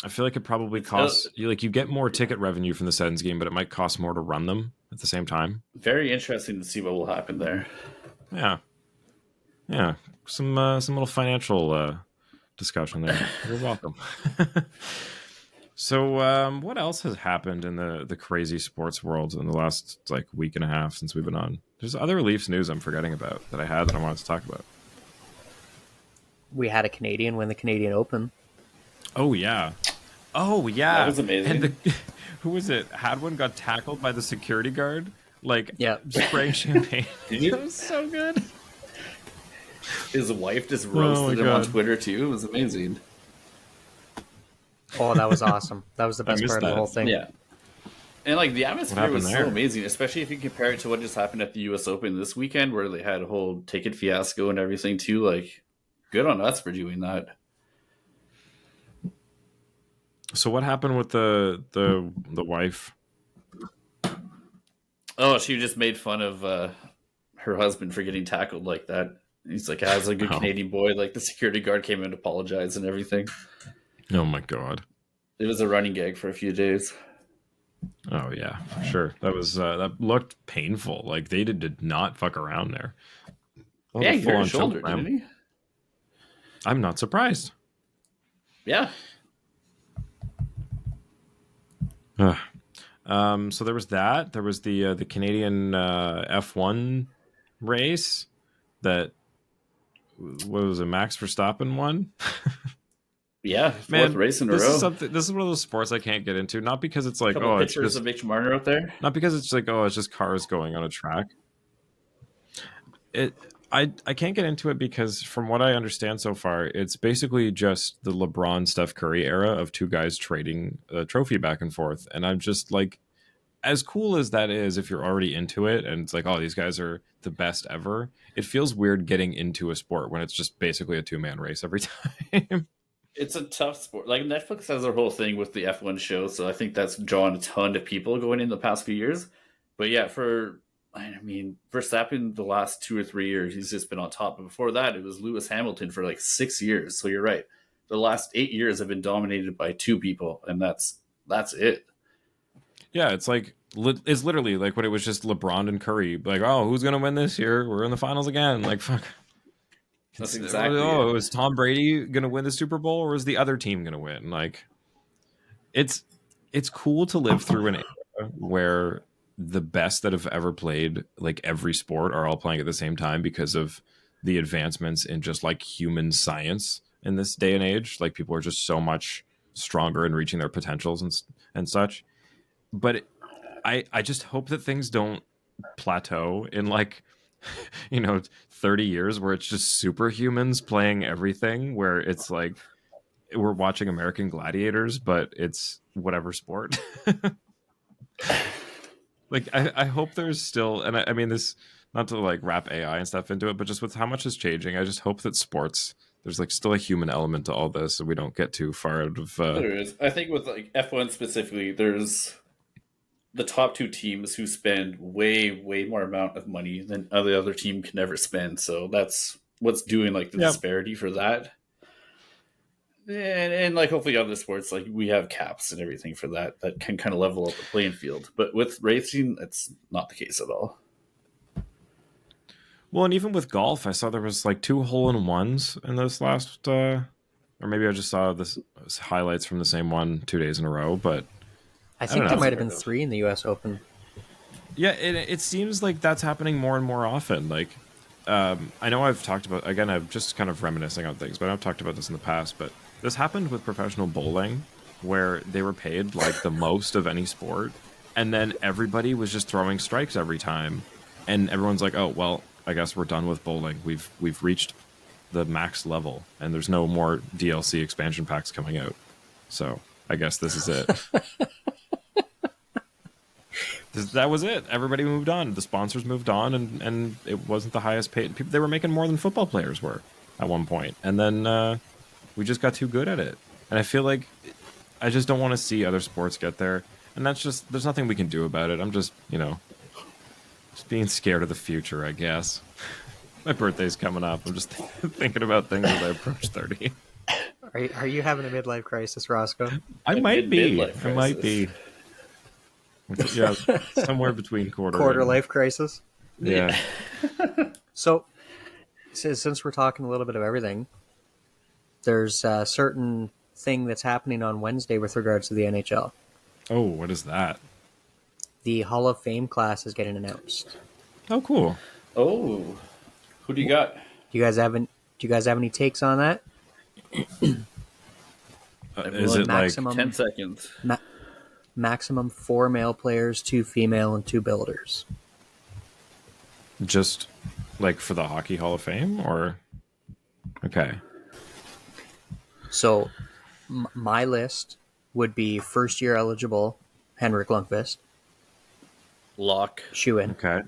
Speaker 1: I feel like it probably costs you get more ticket revenue from the Sens game, but it might cost more to run them at the same time.
Speaker 2: Very interesting to see what will happen there.
Speaker 1: Yeah. Some little financial discussion there. You're welcome. So what else has happened in the crazy sports world in the last week and a half since we've been on? There's other Leafs news I'm forgetting about that I wanted to talk about.
Speaker 3: We had a Canadian win the Canadian Open.
Speaker 1: Oh yeah.
Speaker 2: That was amazing.
Speaker 1: And who was it? Hadwin got tackled by the security guard, spraying champagne. It was so good.
Speaker 2: his wife just roasted him on
Speaker 1: God.
Speaker 2: Twitter too. It was amazing.
Speaker 3: Oh, that was awesome. That was the best
Speaker 1: missed
Speaker 3: part of the
Speaker 1: that.
Speaker 3: whole thing.
Speaker 2: Yeah. And like the atmosphere
Speaker 1: happened
Speaker 2: was so
Speaker 1: there?
Speaker 2: amazing, especially if you compare it to what just happened at the US Open this weekend where they had a whole ticket fiasco and everything too. Like, good on us for doing that.
Speaker 1: So what happened with the wife?
Speaker 2: Oh, she just made fun of her husband for getting tackled like that. He's like, as a good Canadian boy, like the security guard came in to apologize and everything.
Speaker 1: Oh my God.
Speaker 2: It was a running gag for a few days.
Speaker 1: Oh yeah, for sure. That was that looked painful. Like they did not fuck around there. Oh,
Speaker 2: Yeah,
Speaker 1: the
Speaker 2: he hurt
Speaker 1: full-on
Speaker 2: his shoulder,
Speaker 1: choke slam.
Speaker 2: didn't he?
Speaker 1: I'm not surprised.
Speaker 2: Yeah.
Speaker 1: So there was that. There was the Canadian F1 race that what was it? Max Verstappen won.
Speaker 2: Yeah, fourth race in a
Speaker 1: this
Speaker 2: row.
Speaker 1: is something. This is one of those sports I can't get into. Not because it's like
Speaker 2: Couple
Speaker 1: it's
Speaker 2: pictures
Speaker 1: just
Speaker 2: of Mitch Marner out there.
Speaker 1: not because it's like it's just cars going on a track. I can't get into it because from what I understand so far, it's basically just the LeBron Steph Curry era of two guys trading a trophy back and forth, and I'm just like, as cool as that is, if you're already into it and it's like, oh, these guys are the best ever, it feels weird getting into a sport when it's just basically a two-man race every time.
Speaker 2: It's a tough sport. Like Netflix has their whole thing with the F1 show, so I think that's drawn a ton of people going in the past few years. But yeah, Verstappen the last 2 or 3 years, he's just been on top. But before that, it was Lewis Hamilton for like 6 years. So you're right. The last 8 years have been dominated by two people, and that's it.
Speaker 1: Yeah, it's like it's literally like when it was just LeBron and Curry. Like, oh, who's gonna win this year? We're in the finals again. Like, fuck.
Speaker 2: That's exactly.
Speaker 1: Oh, is Tom Brady gonna win the Super Bowl, or is the other team gonna win? Like, it's cool to live through an era where the best that have ever played like every sport are all playing at the same time because of the advancements in just like human science in this day and age. Like, people are just so much stronger in reaching their potentials and such. But I just hope that things don't plateau in like 30 years where it's just superhumans playing everything, where it's like we're watching American Gladiators but it's whatever sport. Like I hope there's still, and I mean this not to like wrap AI and stuff into it, but just with how much is changing, I just hope that sports, there's like still a human element to all this so we don't get too far out of
Speaker 2: There is. I think with like F1 specifically, there's the top two teams who spend way more amount of money than the other team can ever spend. So that's what's doing like the disparity for that. And like hopefully other sports, like we have caps and everything for that can kind of level up the playing field. But with racing, it's not the case at all.
Speaker 1: Well, and even with golf, I saw there was like 2 hole-in-ones in this last or maybe I just saw this highlights from the same one 2 days in a row, but
Speaker 3: I think there might have been 3 in the US Open.
Speaker 1: Yeah, it seems like that's happening more and more often. Like, I know I've talked about, again, I'm just kind of reminiscing on things, but I've talked about this in the past, but this happened with professional bowling, where they were paid like the most of any sport, and then everybody was just throwing strikes every time, and everyone's like, oh, well, I guess we're done with bowling. We've reached the max level, and there's no more DLC expansion packs coming out. So I guess this is it. That was it. Everybody moved on. The sponsors moved on, and it wasn't the highest paid. People, they were making more than football players were at one point. And then we just got too good at it. And I feel like I just don't want to see other sports get there. And that's just, there's nothing we can do about it. I'm just, just being scared of the future, I guess. My birthday's coming up. I'm just thinking about things as I approach 30.
Speaker 3: Are you having a midlife crisis, Roscoe?
Speaker 1: I might be. I might be. Yeah, somewhere between quarter
Speaker 3: life crisis.
Speaker 1: Yeah.
Speaker 3: So, since we're talking a little bit of everything, there's a certain thing that's happening on Wednesday with regards to the NHL.
Speaker 1: Oh, what is that?
Speaker 3: The Hall of Fame class is getting announced.
Speaker 1: Oh, cool.
Speaker 2: Oh, who do you got?
Speaker 3: Do you guys have any takes on that?
Speaker 1: Is it
Speaker 3: maximum,
Speaker 2: like 10 seconds?
Speaker 3: Maximum 4 male players, 2 female, and 2 builders.
Speaker 1: Just like for the Hockey Hall of Fame, or Okay.
Speaker 3: So my list would be first year eligible Henrik Lundqvist,
Speaker 2: Lock.
Speaker 3: shoe in.
Speaker 1: Okay.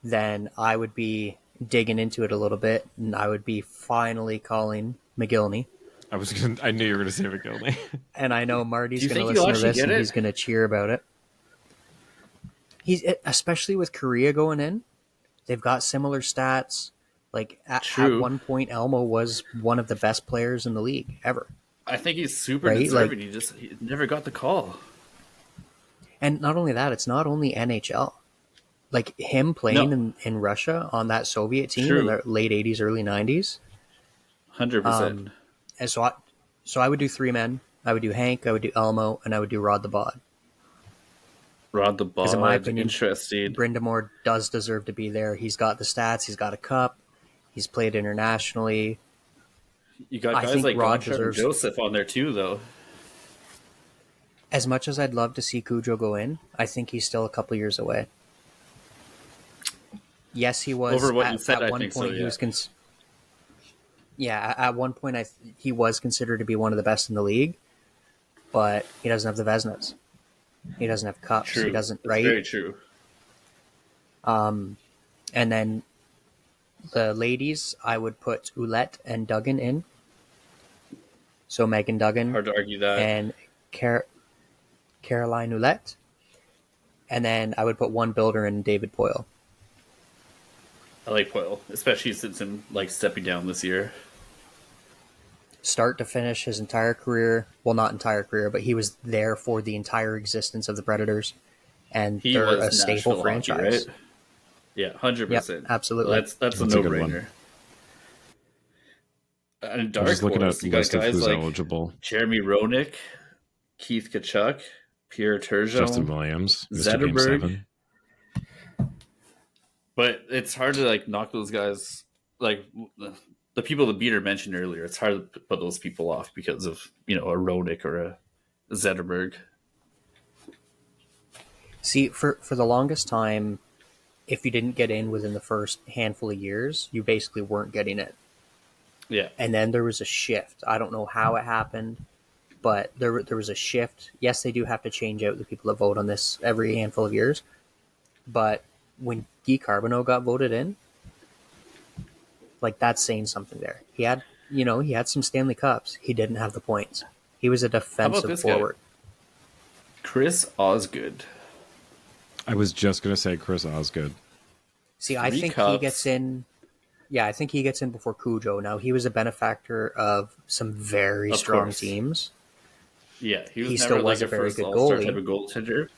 Speaker 3: Then I would be digging into it a little bit, and I would be finally calling McGillney.
Speaker 1: I knew you were gonna say McGillney.
Speaker 3: And I know Marty's
Speaker 2: Do you
Speaker 3: going to
Speaker 2: think he'll
Speaker 3: listen to
Speaker 2: actually
Speaker 3: this
Speaker 2: get
Speaker 3: and
Speaker 2: it?
Speaker 3: he's going to cheer about it. He's especially with Korea going in, they've got similar stats. Like at one point, Elmo was one of the best players in the league ever.
Speaker 2: I think he's super
Speaker 3: Right?
Speaker 2: deserving.
Speaker 3: Like-
Speaker 2: He never got the call.
Speaker 3: And not only that, it's not only NHL. Like him playing in Russia on that Soviet team in the late 80s, early 90s.
Speaker 2: 100%.
Speaker 3: And so I would do 3 men. I would do Hank, I would do Elmo, and I would do Rod the Bod.
Speaker 2: Rod the Bod,
Speaker 3: in my opinion,
Speaker 2: interesting.
Speaker 3: Brindamore does deserve to be there. He's got the stats. He's got a cup. He's played internationally.
Speaker 2: You got
Speaker 3: I
Speaker 2: guys
Speaker 3: think
Speaker 2: like
Speaker 3: Rod
Speaker 2: Gottschalk and
Speaker 3: deserves-
Speaker 2: Joseph on there too, though.
Speaker 3: As much as I'd love to see Cujo go in, I think he's still a couple years away. Yes, he was.
Speaker 2: Over what you said,
Speaker 3: at
Speaker 2: I
Speaker 3: one
Speaker 2: think so,
Speaker 3: point, he
Speaker 2: yeah.
Speaker 3: was. At one point, he was considered to be one of the best in the league, but he doesn't have the Vezinas. He doesn't have cups.
Speaker 2: True.
Speaker 3: He doesn't.
Speaker 2: That's
Speaker 3: Right.
Speaker 2: very true.
Speaker 3: And then the ladies, I would put Oulette and Duggan in. So Megan Duggan
Speaker 2: Hard to argue that.
Speaker 3: and Caroline Oulette. And then I would put one builder in David Poyle.
Speaker 2: I like Poyle, especially since him like stepping down this year.
Speaker 3: Start to finish, his entire career, well, not entire career, but he was there for the entire existence of the Predators. And
Speaker 2: He
Speaker 3: they're
Speaker 2: was
Speaker 3: a staple
Speaker 2: Nashville hockey,
Speaker 3: franchise.
Speaker 2: right? Yeah, 100%.
Speaker 3: Yep, absolutely.
Speaker 2: That's a
Speaker 1: That's a good
Speaker 2: no-brainer. And
Speaker 1: I'm
Speaker 2: dark
Speaker 1: just looking
Speaker 2: horse,
Speaker 1: at
Speaker 2: you
Speaker 1: the
Speaker 2: got
Speaker 1: list of
Speaker 2: guys
Speaker 1: who's
Speaker 2: like
Speaker 1: eligible.
Speaker 2: Jeremy Roenick, Keith Kachuk, Pierre Turgeon,
Speaker 1: Justin Williams, Mr. Game
Speaker 2: Zetterberg.
Speaker 1: 7.
Speaker 2: But it's hard to like knock those guys, like the people that Biehn mentioned earlier. It's hard to put those people off because of a Roenick or a Zetterberg.
Speaker 3: See, for the longest time, if you didn't get in within the first handful of years, you basically weren't getting it.
Speaker 2: Yeah,
Speaker 3: And then there was a shift. I don't know how it happened, but there was a shift. Yes, they do have to change out the people that vote on this every handful of years. But when Guy Carbonneau got voted in, like that's saying something there. He had some Stanley Cups. He didn't have the points. He was a defensive
Speaker 2: this guy?
Speaker 3: forward.
Speaker 2: Chris Osgood.
Speaker 1: I was just going to say Chris Osgood.
Speaker 3: See, I
Speaker 2: 3
Speaker 3: think
Speaker 2: cups.
Speaker 3: he gets in. Yeah, I think he gets in before Cujo. Now, he was a benefactor of some very
Speaker 2: Of
Speaker 3: strong
Speaker 2: course.
Speaker 3: teams.
Speaker 2: Yeah, he was
Speaker 3: He
Speaker 2: never
Speaker 3: still
Speaker 2: like
Speaker 3: was a
Speaker 2: a
Speaker 3: very
Speaker 2: first
Speaker 3: good
Speaker 2: all-star
Speaker 3: goalie.
Speaker 2: type of goaltender.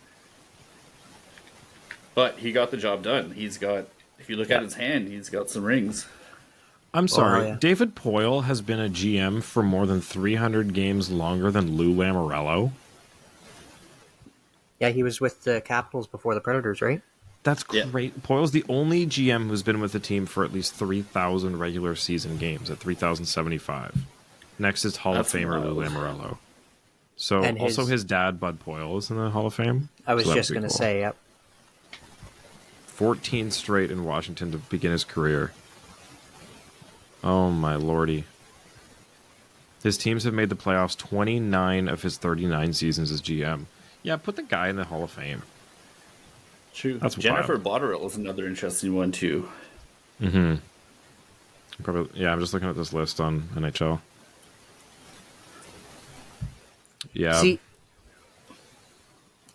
Speaker 2: But he got the job done. He's got, if you look at his hand, he's got some rings.
Speaker 1: I'm sorry.
Speaker 3: yeah.
Speaker 1: David Poyle has been a GM for more than 300 games longer than Lou Lamoriello.
Speaker 3: Yeah, he was with the Capitals before the Predators, right?
Speaker 1: That's
Speaker 2: Yeah.
Speaker 1: great. Poyle's the only GM who's been with the team for at least 3,000 regular season games at 3,075. Next is Hall
Speaker 2: That's
Speaker 1: of Famer Lou
Speaker 2: wild.
Speaker 1: Lamoriello. So
Speaker 3: And
Speaker 1: also his dad, Bud Poyle, is in the Hall of Fame.
Speaker 3: I was
Speaker 1: So that
Speaker 3: just
Speaker 1: would be
Speaker 3: going to
Speaker 1: cool.
Speaker 3: say, yep.
Speaker 1: 14 straight in Washington to begin his career. Oh my lordy. His teams have made the playoffs 29 of his 39 seasons as GM. Yeah, put the guy in the Hall of Fame.
Speaker 2: True.
Speaker 1: That's
Speaker 2: Jennifer
Speaker 1: wild.
Speaker 2: Botterill is another interesting one, too.
Speaker 1: Mm-hmm. Probably, yeah, I'm just looking at this list on NHL. Yeah.
Speaker 3: See,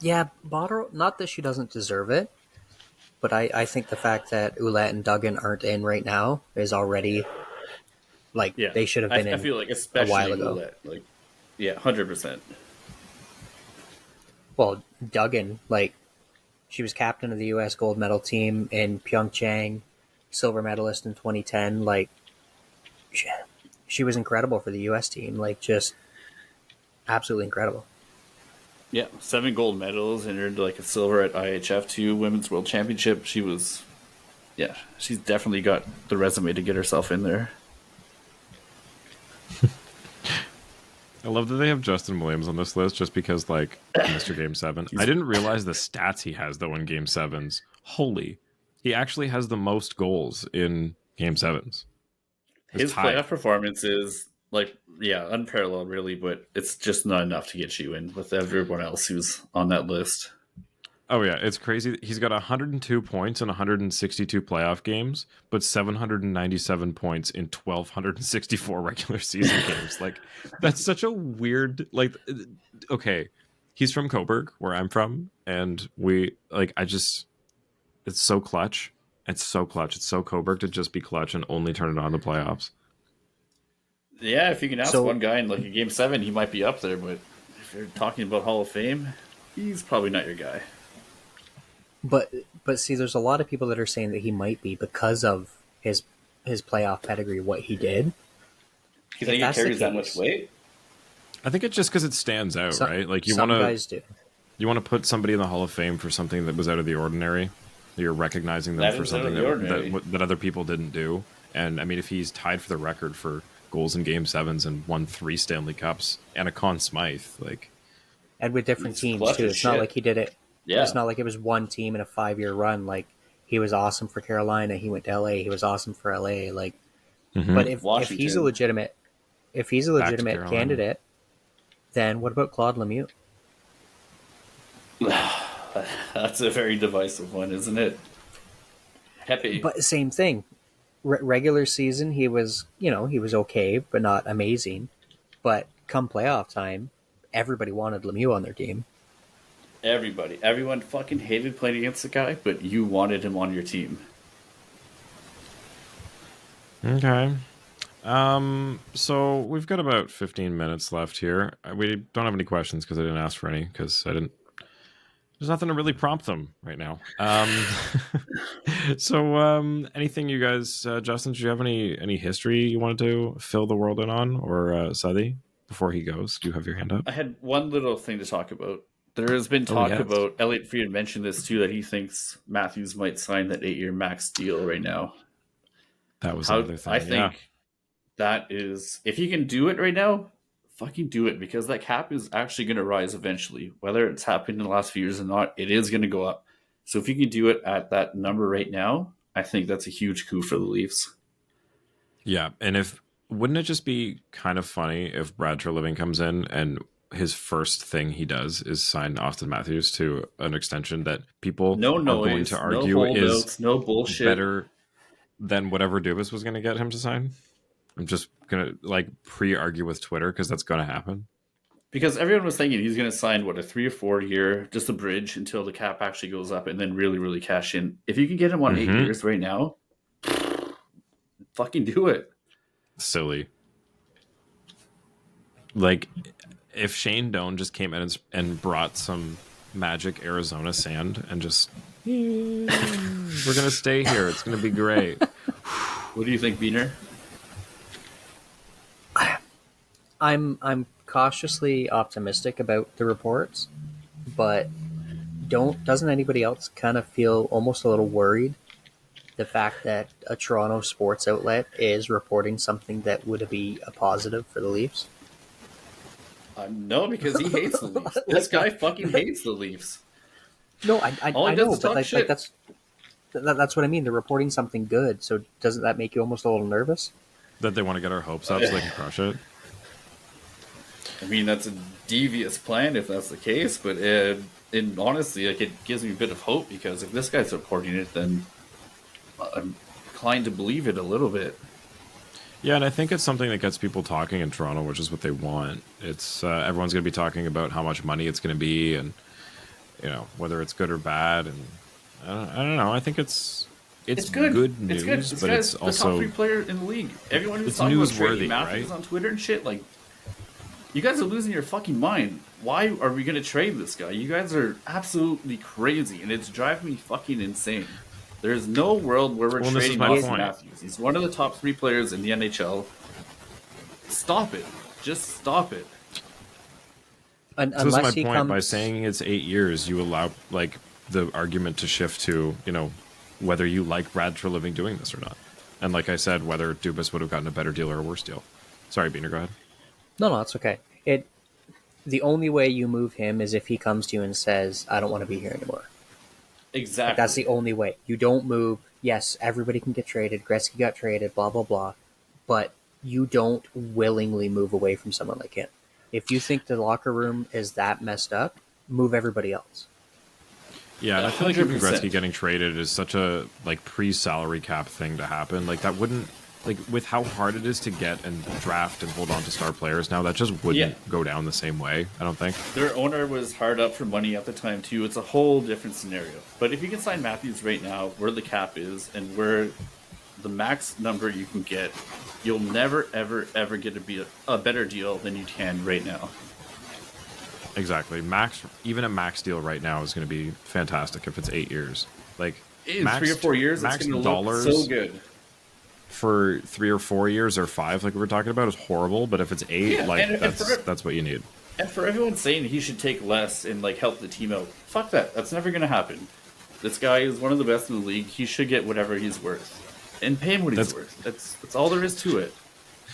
Speaker 3: yeah, Botterill, not that she doesn't deserve it, but I think the fact that Oulette and Duggan aren't in right now is already, like,
Speaker 2: Yeah,
Speaker 3: they should have been
Speaker 2: I
Speaker 3: in
Speaker 2: feel like especially
Speaker 3: while ago.
Speaker 2: Ouellette, like, yeah, 100%.
Speaker 3: Well, Duggan, like, she was captain of the U.S. gold medal team in Pyeongchang, silver medalist in 2010. Like, she was incredible for the U.S. team. Like, just absolutely incredible.
Speaker 2: Yeah, 7 gold medals and earned like a silver at IHF 2 Women's World Championship. She's definitely got the resume to get herself in there.
Speaker 1: I love that they have Justin Williams on this list just because, like, Mr. Game 7. I didn't realize the stats he has, though, in Game 7s. Holy. He actually has the most goals in Game 7s.
Speaker 2: His
Speaker 1: tied.
Speaker 2: playoff performance is like, yeah, unparalleled, really, but it's just not enough to get you in with everyone else who's on that list.
Speaker 1: Oh yeah, it's crazy. He's got 102 points in 162 playoff games, but 797 points in 1264 regular season games. Like that's such a weird like okay, he's from Coburg where I'm from and we like I just it's so clutch. It's so clutch. It's so Coburg to just be clutch and only turn it on the playoffs.
Speaker 2: Yeah, if you can ask
Speaker 3: So-
Speaker 2: one guy in like a game 7, he might be up there, but if you're talking about Hall of Fame, he's probably not your guy.
Speaker 3: But see, there's a lot of people that are saying that he might be because of his playoff pedigree, what he did.
Speaker 2: You think he
Speaker 3: that's the
Speaker 2: carries that
Speaker 3: case-
Speaker 2: much weight?
Speaker 1: I think it's just because it stands out,
Speaker 3: Some-
Speaker 1: right? Like
Speaker 3: some guys do.
Speaker 1: you want to put somebody in the Hall of Fame for something that was out of the ordinary. You're recognizing them
Speaker 2: That
Speaker 1: for
Speaker 2: is out of
Speaker 1: something
Speaker 2: the ordinary.
Speaker 1: that other people didn't do. And I mean, if he's tied for the record for goals in Game 7s and won 3 Stanley Cups and a Conn Smythe, like
Speaker 3: And with different
Speaker 2: He's
Speaker 3: teams
Speaker 2: clutch
Speaker 3: too.
Speaker 2: as
Speaker 3: It's not
Speaker 2: shit.
Speaker 3: like he did it.
Speaker 2: Yeah.
Speaker 3: It's not like it was one team in a 5-year run. Like he was awesome for Carolina. He went to LA. He was awesome for LA. Like, but if he's a
Speaker 2: Washington.
Speaker 3: legitimate,
Speaker 1: Back to Carolina.
Speaker 3: candidate, then what about Claude Lemieux?
Speaker 2: That's a very divisive one, isn't it? Happy.
Speaker 3: But same thing. Regular season, he was okay, but not amazing. But come playoff time, everybody wanted Lemieux on their team.
Speaker 2: Everyone fucking hated playing against the guy, but you wanted him on your team.
Speaker 1: okay. So we've got about 15 minutes left here. We don't have any questions because I didn't ask for any because I didn't. There's nothing to really prompt them right now. So anything you guys, Justin, do you have any history you wanted to fill the world in on, or Suthy before he goes? Do you have your hand up?
Speaker 2: I had one little thing to talk about. There has been talk
Speaker 1: yes.
Speaker 2: about, Elliot Fried mentioned this too, that he thinks Matthews might sign that 8-year max deal right now.
Speaker 1: That was another thing.
Speaker 2: I think that is, if he can do it right now, fucking do it, because that cap is actually going to rise eventually. Whether it's happened in the last few years or not, it is going to go up. So if you can do it at that number right now, I think that's a huge coup for the Leafs.
Speaker 1: Yeah, and wouldn't it just be kind of funny if Brad Treliving comes in and his first thing he does is sign Austin Matthews to an extension that people
Speaker 2: No
Speaker 1: are going
Speaker 2: noise,
Speaker 1: to
Speaker 2: no
Speaker 1: argue
Speaker 2: holdouts,
Speaker 1: is
Speaker 2: no bullshit.
Speaker 1: better than whatever Dubas was going to get him to sign? I'm just going to pre-argue with Twitter because that's going to happen.
Speaker 2: Because everyone was thinking he's going to sign, a 3 or 4 year, just a bridge until the cap actually goes up and then really, really cash in. If you can get him on 8 years right now, fucking do it.
Speaker 1: Silly. Like, if Shane Doan just came in and brought some magic Arizona sand and just, we're going to stay here. It's going to be great.
Speaker 2: What do you think, Biehn?
Speaker 3: I'm cautiously optimistic about the reports, but doesn't anybody else kind of feel almost a little worried the fact that a Toronto sports outlet is reporting something that would be a positive for the Leafs?
Speaker 2: No, because he hates the Leafs. This guy fucking hates the Leafs.
Speaker 3: No, I
Speaker 2: All he
Speaker 3: know,
Speaker 2: does is
Speaker 3: but
Speaker 2: talk shit.
Speaker 3: that's what I mean. They're reporting something good, so doesn't that make you almost a little nervous?
Speaker 1: That they want to get our hopes up so they can crush it.
Speaker 2: I mean, that's a devious plan if that's the case, but honestly, it gives me a bit of hope, because if this guy's reporting it, then I'm inclined to believe it a little bit.
Speaker 1: Yeah, and I think it's something that gets people talking in Toronto, which is what they want. It's everyone's going to be talking about how much money it's going to be, and whether it's good or bad. And I don't know. I think it's good news,
Speaker 2: This
Speaker 1: but
Speaker 2: guy's
Speaker 1: it's
Speaker 2: the
Speaker 1: also
Speaker 2: top 3 player in the league. Everyone who's
Speaker 1: it's
Speaker 2: talking about
Speaker 1: newsworthy,
Speaker 2: trading Matthews
Speaker 1: right?
Speaker 2: on Twitter and shit, like, you guys are losing your fucking mind. Why are we going to trade this guy? You guys are absolutely crazy, and it's driving me fucking insane. There's no world where we're trading Austin Matthews. He's one of the top 3 players in the NHL. Stop it. Just stop it.
Speaker 1: So this is my point. By saying it's 8 years, you allow the argument to shift to whether you like Brad Treliving doing this or not, and like I said, whether Dubas would have gotten a better deal or a worse deal. Sorry, Biehn, go ahead.
Speaker 3: No, it's okay. The only way you move him is if he comes to you and says, "I don't want to be here anymore."
Speaker 2: Exactly.
Speaker 3: That's the only way. You don't move. Yes, everybody can get traded. Gretzky got traded. Blah blah blah. but you don't willingly move away from someone like him. If you think the locker room is that messed up, move everybody else.
Speaker 1: Yeah, and I feel like even
Speaker 2: 100%.
Speaker 1: Gretzky getting traded is such a like pre-salary cap thing to happen. Like that wouldn't like with how hard it is to get and draft and hold on to star players now, that just wouldn't go down the same way, I don't think.
Speaker 2: Their owner was hard up for money at the time too. It's a whole different scenario. But if you can sign Matthews right now, where the cap is and where the max number you can get, you'll never ever ever get a better deal than you can right now.
Speaker 1: Exactly. Max, even a max deal right now is going to be fantastic if it's 8 years. Like
Speaker 2: In
Speaker 1: max,
Speaker 2: 3 or 4 years,
Speaker 1: max
Speaker 2: it's going to
Speaker 1: dollars
Speaker 2: look so good.
Speaker 1: for 3 or 4 years or 5, like we were talking about, is horrible. But if it's 8,
Speaker 2: Yeah,
Speaker 1: like
Speaker 2: and
Speaker 1: that's what you need.
Speaker 2: And for everyone saying he should take less and like help the team out, fuck that. That's never going to happen. This guy is one of the best in the league. He should get whatever he's worth, and pay him what he's worth. That's all there is to it.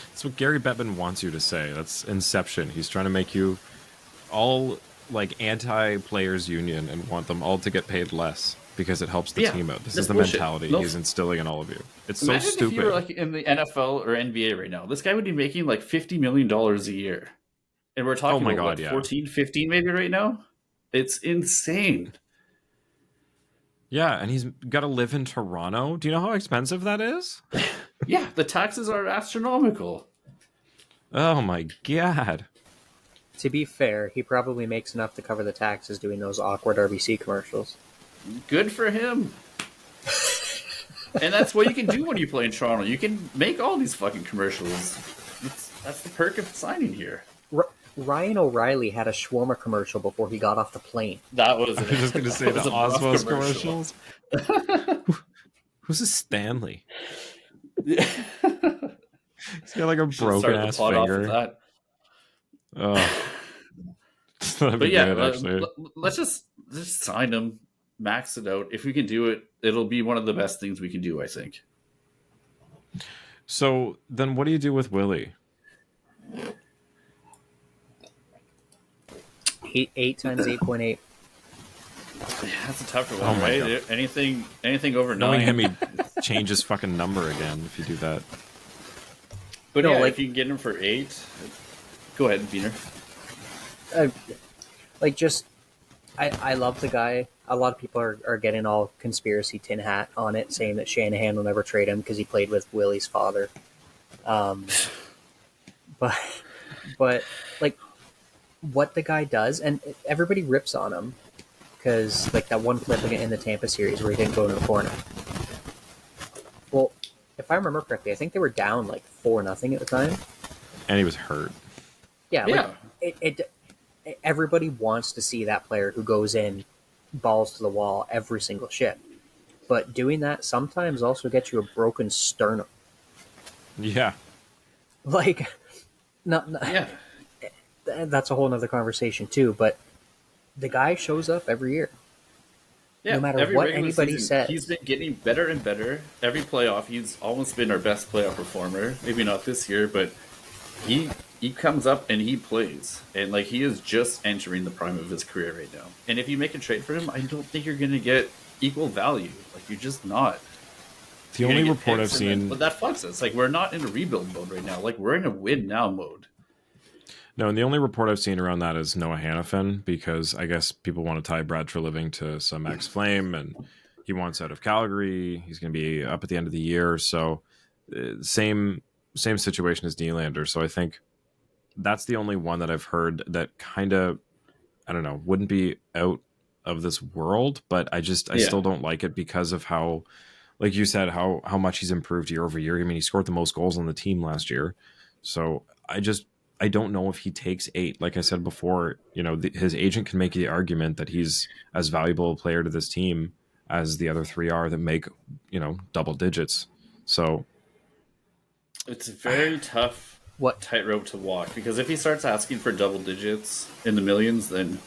Speaker 1: That's what Gary Bettman wants you to say. That's Inception. He's trying to make you all like anti-players union and want them all to get paid less because it helps the team out. This is the
Speaker 2: bullshit.
Speaker 1: mentality he's instilling in all of you. It's
Speaker 2: Imagine
Speaker 1: so stupid.
Speaker 2: if you were like in the NFL or NBA right now. This guy would be making like $50 million a year. And we're talking about 14, 15 maybe right now? It's insane.
Speaker 1: Yeah, and he's got to live in Toronto. Do you know how expensive that is?
Speaker 2: Yeah, the taxes are astronomical.
Speaker 1: Oh my God.
Speaker 3: To be fair, he probably makes enough to cover the taxes doing those awkward RBC commercials.
Speaker 2: Good for him. And that's what you can do when you play in Toronto. You can make all these fucking commercials. That's the perk of signing here.
Speaker 3: Ryan O'Reilly had a shawarma commercial before he got off the plane.
Speaker 2: That was
Speaker 1: I was just going to say the Osmos commercials. Who's a Stanley?
Speaker 2: Yeah.
Speaker 1: He's got like a broken ass finger. Oh. That'd be good, actually.
Speaker 2: Let's just sign him, max it out. If we can do it, it'll be one of the best things we can do, I think.
Speaker 1: So then what do you do with Willy?
Speaker 3: 8 times 8.8.
Speaker 2: Yeah, that's a tougher one, right? God. Anything over 9.
Speaker 1: Knowing him, he'd change his fucking number again if you do that.
Speaker 2: But no, if you can get him for 8, go ahead, Biehn.
Speaker 3: I love the guy. A lot of people are getting all conspiracy tin hat on it, saying that Shanahan will never trade him because he played with Willy's father. But like what the guy does, and everybody rips on him because like that one clip in the Tampa series where he didn't go to the corner. Well, if I remember correctly, I think they were down like 4-0 at the time,
Speaker 1: and he was hurt.
Speaker 3: Yeah. Everybody wants to see that player who goes in, balls to the wall every single shift. But doing that sometimes also gets you a broken sternum.
Speaker 1: Yeah.
Speaker 3: Like, yeah. That's a whole nother conversation too. But the guy shows up every year.
Speaker 2: Yeah,
Speaker 3: no matter what anybody says.
Speaker 2: He's been getting better and better. Every playoff, he's almost been our best playoff performer. Maybe not this year, but he comes up and he plays. And like he is just entering the prime of his career right now. And if you make a trade for him, I don't think you're going to get equal value. Like you're just not.
Speaker 1: The only report I've seen...
Speaker 2: But that fucks us. Like we're not in a rebuild mode right now. Like we're in a win now mode.
Speaker 1: No, and the only report I've seen around that is Noah Hannafin, because I guess people want to tie Brad Treliving to some ex-Flame, and he wants out of Calgary. He's going to be up at the end of the year. So same situation as Nylander. So I think that's the only one that I've heard that kind of, I don't know, wouldn't be out of this world, but I still don't like it because of how, like you said, how much he's improved year over year. I mean, he scored the most goals on the team last year. So I don't know if he takes 8. Like I said before, his agent can make the argument that he's as valuable a player to this team as the other 3 are that make, double digits. So
Speaker 2: it's a very tough tightrope to walk, because if he starts asking for double digits in the millions, then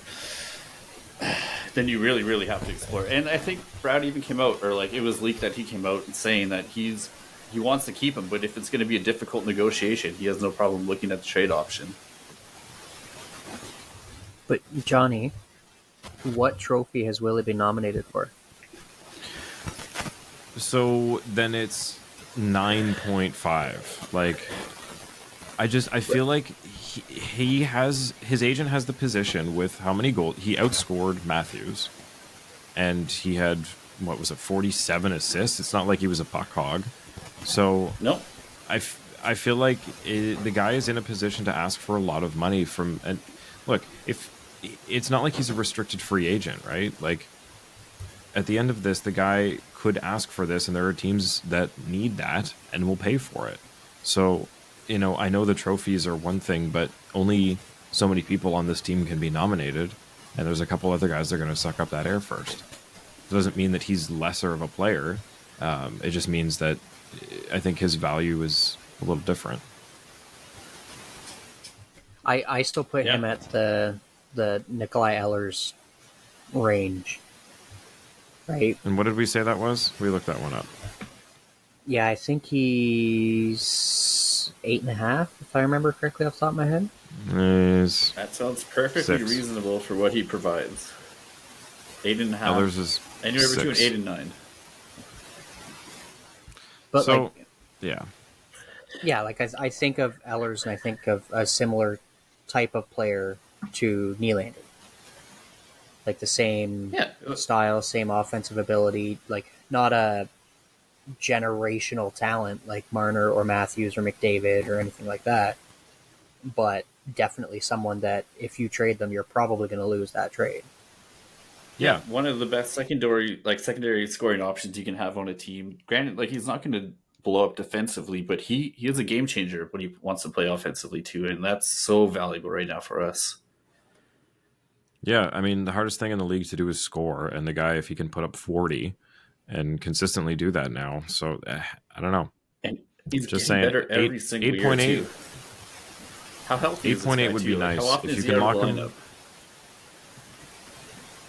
Speaker 2: you really, really have to explore. And I think Brad even came out, or like it was leaked that he came out and saying that he wants to keep him, but if it's going to be a difficult negotiation, he has no problem looking at the trade option.
Speaker 3: But Johnny, what trophy has Willy been nominated for?
Speaker 1: So then it's 9.5. Like, I feel like he has, his agent has the position with how many goals he outscored Matthews, and he had, what was it, 47 assists. It's not like he was a puck hog. So
Speaker 2: Nope.
Speaker 1: I feel like the guy is in a position to ask for a lot of money from, and look, if it's not like he's a restricted free agent, right? Like, at the end of this, the guy could ask for this, and there are teams that need that and will pay for it. So, I know the trophies are one thing, but only so many people on this team can be nominated, and there's a couple other guys that are going to suck up that air first. It doesn't mean that he's lesser of a player. It just means that I think his value is a little different.
Speaker 3: I still put him at the Nikolai Ehlers range. Right.
Speaker 1: And what did we say that was? We looked that one up.
Speaker 3: Yeah, I think he's 8.5, if I remember correctly off the top of my head.
Speaker 2: That sounds perfectly
Speaker 1: 6.
Speaker 2: reasonable for what he provides. 8.5.
Speaker 1: Ehlers is
Speaker 2: anywhere
Speaker 1: 6.
Speaker 2: between 8 and 9.
Speaker 3: But
Speaker 1: so, yeah.
Speaker 3: Yeah, like I think of Ehlers and I think of a similar type of player to Nylander. Like the same style, same offensive ability, like not a generational talent like Marner or Matthews or McDavid or anything like that, but definitely someone that if you trade them, you're probably going to lose that trade.
Speaker 2: Yeah, one of the best secondary scoring options you can have on a team. Granted, like he's not going to blow up defensively, but he is a game changer when he wants to play offensively too, and that's so valuable right now for us.
Speaker 1: Yeah, I mean, the hardest thing in the league to do is score, and the guy, if he can put up 40 and consistently do that now, so I don't know.
Speaker 2: And he's
Speaker 1: just
Speaker 2: getting
Speaker 1: saying,
Speaker 2: better every single
Speaker 1: 8.
Speaker 2: year too. How healthy
Speaker 1: 8.8 would be nice if you can lock him.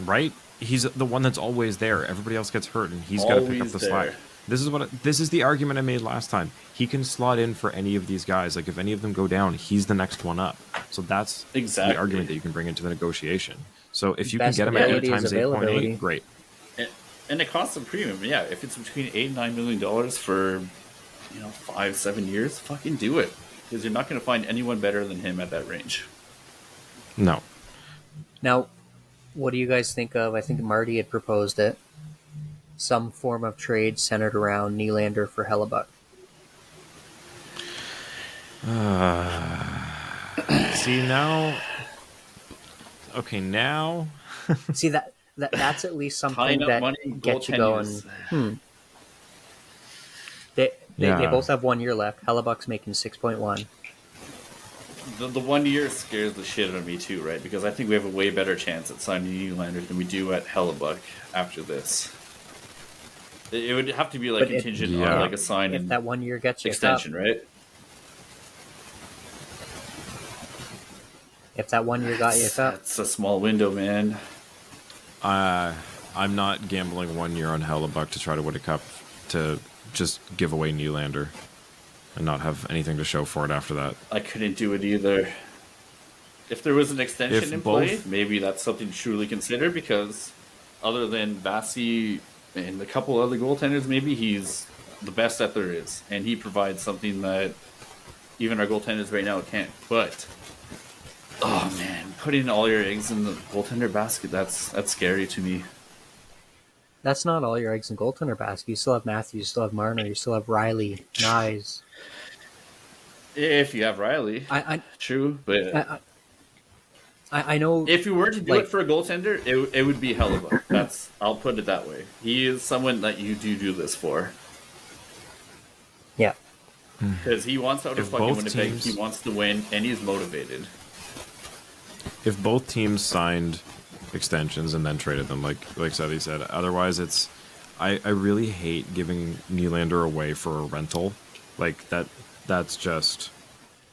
Speaker 1: Right? He's the one that's always there. Everybody else gets hurt, and he's got to pick up the slack. This is the argument I made last time. He can slot in for any of these guys. Like, if any of them go down, he's the next one up. So that's the argument that you can bring into the negotiation. So if you can get him at 8 times 8.8, great.
Speaker 2: And it costs a premium. Yeah, if it's between $8 and $9 million for 5-7 years, fucking do it, because you're not going to find anyone better than him at that range.
Speaker 1: No.
Speaker 3: Now, what do you guys think of? I think Marty had proposed it. Some form of trade centered around Nylander for Hellebuck.
Speaker 1: See now. Okay, now.
Speaker 3: See that's at least something that gets you going. They both have 1 year left. Hellebuck's making 6.1.
Speaker 2: The 1 year scares the shit out of me too, right? Because I think we have a way better chance at signing Nylander than we do at Hellebuck after this. It would have to be like contingent on like a sign
Speaker 3: if that 1 year gets you
Speaker 2: extension, right?
Speaker 3: If that 1 year got you up,
Speaker 2: that's a small window, man.
Speaker 1: I'm not gambling 1 year on Hellebuck to try to win a cup to just give away Nylander and not have anything to show for it after that.
Speaker 2: I couldn't do it either. If there was an extension in play, maybe that's something to truly consider, because other than Vasi and a couple other goaltenders, maybe he's the best that there is, and he provides something that even our goaltenders right now can't. But oh man, putting all your eggs in the goaltender basket, that's scary to me.
Speaker 3: That's not all your eggs in goaltender basket. You still have Matthews, you still have Marner, you still have Riley, Nyes.
Speaker 2: If you have Riley, true, but
Speaker 3: I know
Speaker 2: if you were to do it for a goaltender, it would be Hellebuck. I'll put it that way. He is someone that you do this for.
Speaker 3: Yeah,
Speaker 2: because he wants out of fucking Winnipeg. He wants to win, and he's motivated.
Speaker 1: If both teams signed extensions and then traded them, like Suthy said, otherwise it's I really hate giving Nylander away for a rental. Like that's just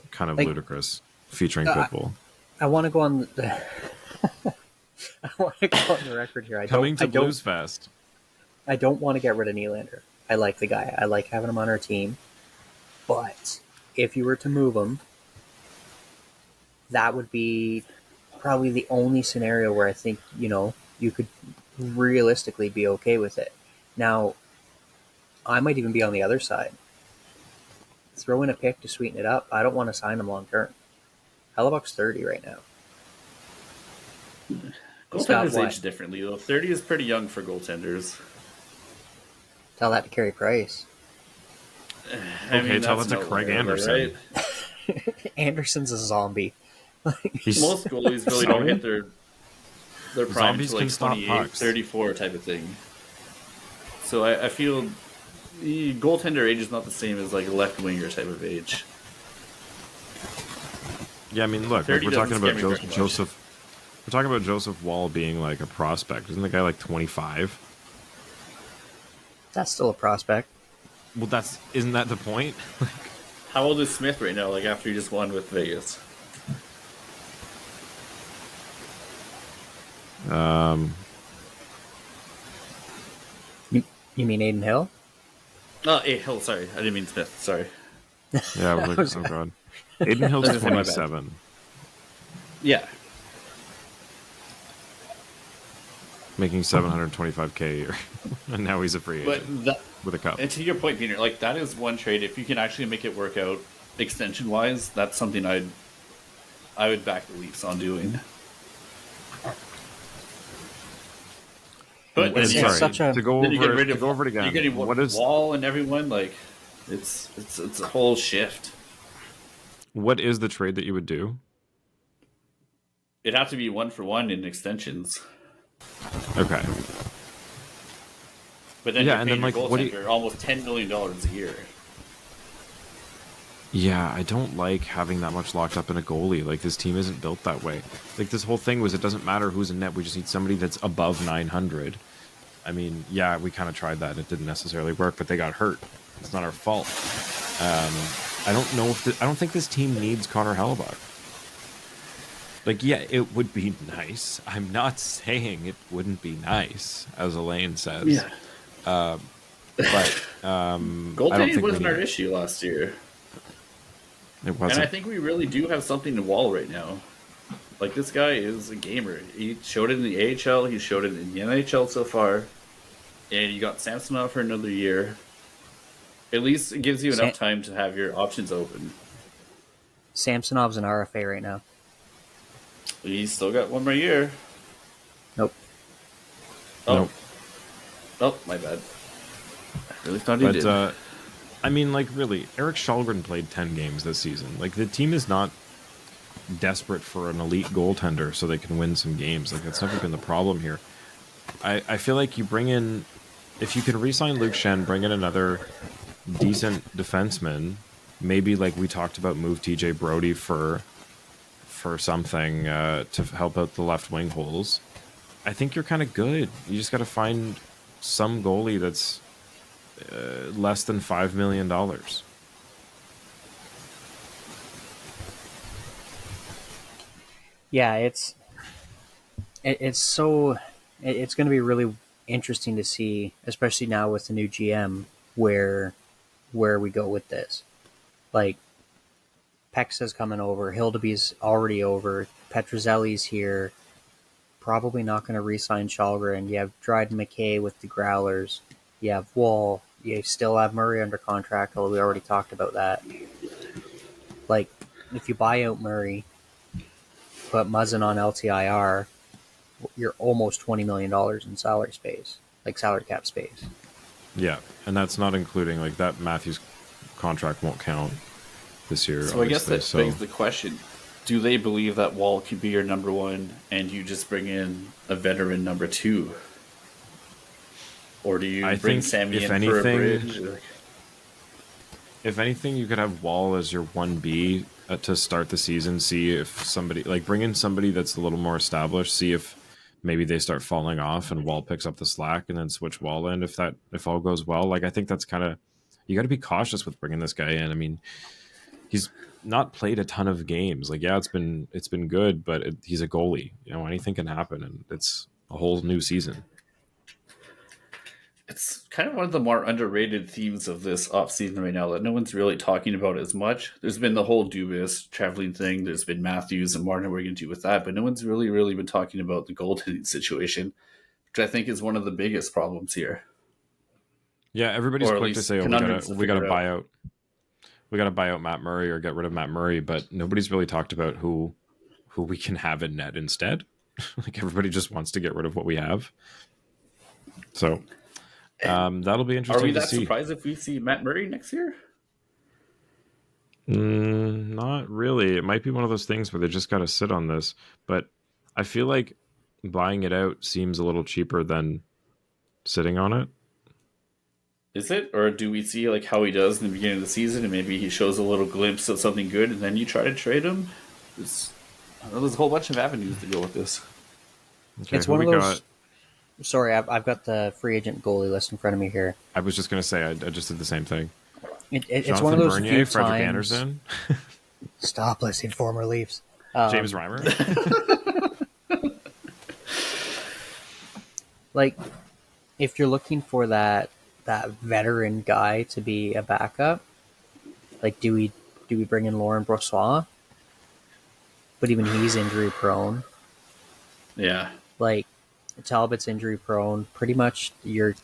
Speaker 1: kind of ludicrous. Featuring Pitbull.
Speaker 3: I want to go on the I want to go on the record here.
Speaker 1: Coming to Blues Fest.
Speaker 3: I don't want to get rid of Nylander. I like the guy. I like having him on our team. But if you were to move him, that would be probably the only scenario where I think, you could realistically be okay with it. Now, I might even be on the other side. throw in a pick to sweeten it up. I don't want to sign him long term. Hellebuck's 30 right now.
Speaker 2: Goaltenders age differently, though. 30 is pretty young for goaltenders.
Speaker 3: Tell that to Carey Price.
Speaker 1: Okay, tell that to Craig Anderson.
Speaker 2: Right?
Speaker 3: Anderson's a zombie.
Speaker 2: Most goalies really don't hit their prime
Speaker 1: Zombies
Speaker 2: to like
Speaker 1: can
Speaker 2: 28,
Speaker 1: stop pucks.
Speaker 2: 34 type of thing. So I feel the goaltender age is not the same as like a left winger type of age.
Speaker 1: Yeah, I mean, look, like,
Speaker 2: 30
Speaker 1: we're talking
Speaker 2: doesn't
Speaker 1: about
Speaker 2: scare me very much.
Speaker 1: Joseph. We're talking about Joseph Wall being like a prospect. Isn't the guy like 25?
Speaker 3: That's still a prospect.
Speaker 1: Well, isn't that the point?
Speaker 2: How old is Smith right now? Like after he just won with Vegas.
Speaker 3: You mean Aiden Hill?
Speaker 2: Oh, Hill. Sorry, I didn't mean Smith. Sorry.
Speaker 1: Yeah, I was like, oh god. Aiden Hill's
Speaker 2: That's my bad.
Speaker 1: 27.
Speaker 2: Yeah.
Speaker 1: Making $725K a year. And now he's a free agent
Speaker 2: But
Speaker 1: with a cup.
Speaker 2: and to your point, Peter, like that is one trade. If you can actually make it work out extension wise, that's something I would back the Leafs on doing. But
Speaker 3: It's
Speaker 2: then
Speaker 3: such a-
Speaker 1: to go
Speaker 2: then you get
Speaker 1: over
Speaker 2: rid
Speaker 1: it,
Speaker 2: of
Speaker 1: to go over it again.
Speaker 2: You're getting
Speaker 1: What is
Speaker 2: Wall and everyone like it's a whole shift.
Speaker 1: what is the trade that you would do?
Speaker 2: It'd have to be 1-for-1 in extensions.
Speaker 1: Okay.
Speaker 2: But then
Speaker 1: Yeah,
Speaker 2: you're
Speaker 1: and
Speaker 2: paying
Speaker 1: then,
Speaker 2: your
Speaker 1: like, what do you-
Speaker 2: goaltender almost $10 million a year.
Speaker 1: Yeah, I don't like having that much locked up in a goalie. Like, this team isn't built that way. Like, this whole thing was it doesn't matter who's in net. We just need somebody that's above 900. I mean, yeah, we kind of tried that. It didn't necessarily work, but they got hurt. It's not our fault. I don't know if I don't think this team needs Connor Hellebuck. Like, yeah, it would be nice. I'm not saying it wouldn't be nice, as Elaine says.
Speaker 2: Yeah.
Speaker 1: But I don't
Speaker 2: Goaltending
Speaker 1: think
Speaker 2: wasn't our issue last year.
Speaker 1: It
Speaker 2: And
Speaker 1: wasn't.
Speaker 2: I think we really do have something to Wall right now. Like, this guy is a gamer. He showed it in the AHL. He showed it in the NHL so far. And you got Samsonov for another year. At least it gives you enough time to have your options open.
Speaker 3: Samsonov's an RFA right now.
Speaker 2: He's still got one more year.
Speaker 3: Nope.
Speaker 2: Oh.
Speaker 1: Nope.
Speaker 2: Oh, my bad. I really thought he did.
Speaker 1: But, I mean, like, really, Eric Shalgren played 10 games this season. Like, the team is not desperate for an elite goaltender so they can win some games. Like, that's never been the problem here. I feel like you bring in, if you can re-sign Luke Shen, bring in another decent defenseman, maybe like we talked about, move TJ Brody for something to help out the left wing holes. I think you're kind of good. You just got to find some goalie that's less than $5 million.
Speaker 3: Yeah, it's going to be really interesting to see, especially now with the new GM, where we go with this. Like, Pexa's coming over, Hildeby's already over, Petruzzelli's here. Probably not going to re-sign Shalgren. You have Dryden McKay with the Growlers. You have Wall. You still have Murray under contract, although we already talked about that. Like, if you buy out Murray, put Muzzin on LTIR, you're almost $20 million in salary space, like salary cap space.
Speaker 1: Yeah, and that's not including, like, that Matthews contract won't count this year.
Speaker 2: So I guess that begs the question: do they believe that Wall could be your number one, and you just bring in a veteran number two, or do you bring Sammy in for a bridge?
Speaker 1: If anything, you could have Wall as your 1B to start the season. See if somebody, like, bring in somebody that's a little more established. See if maybe they start falling off and Wall picks up the slack, and then switch Wall in if all goes well. Like, I think that's kind of, you got to be cautious with bringing this guy in. I mean, he's not played a ton of games. Like, yeah, it's been good, but he's a goalie. You know, anything can happen, and it's a whole new season.
Speaker 2: It's kind of one of the more underrated themes of this offseason right now that no one's really talking about as much. There's been the whole Dubas traveling thing. There's been Matthews and Martin. What are you going to do with that? But no one's really been talking about the goaltending situation, which I think is one of the biggest problems here.
Speaker 1: Yeah, everybody's
Speaker 2: Or at
Speaker 1: quick to
Speaker 2: least
Speaker 1: say, "Oh,
Speaker 2: conundrums to
Speaker 1: we got to
Speaker 2: figure
Speaker 1: buy out. we got to buy out Matt Murray or get rid of Matt Murray, but nobody's really talked about who we can have in net instead. Like everybody just wants to get rid of what we have. So that'll be interesting.
Speaker 2: Are we
Speaker 1: to
Speaker 2: that
Speaker 1: see.
Speaker 2: surprised if we see Matt Murray next year?
Speaker 1: Not really. It might be one of those things where they just got to sit on this, but I feel like buying it out seems a little cheaper than sitting on it.
Speaker 2: Is it? Or do we see like how he does in the beginning of the season and maybe he shows a little glimpse of something good and then you try to trade him? There's a whole bunch of avenues to go with this.
Speaker 1: Okay,
Speaker 3: it's one of those. Sorry, I've got the free agent goalie list in front of me here.
Speaker 1: I was just going to say, I just did the same thing.
Speaker 3: It's one of those
Speaker 1: Bernier,
Speaker 3: few
Speaker 1: Frederick
Speaker 3: times.
Speaker 1: Anderson.
Speaker 3: Stop listing former Leafs.
Speaker 1: James Reimer.
Speaker 3: Like, if you're looking for that veteran guy to be a backup, like, do we bring in Laurent Brossoit? But even he's injury prone.
Speaker 2: Yeah.
Speaker 3: Like, Talbot's injury prone. Pretty much, you're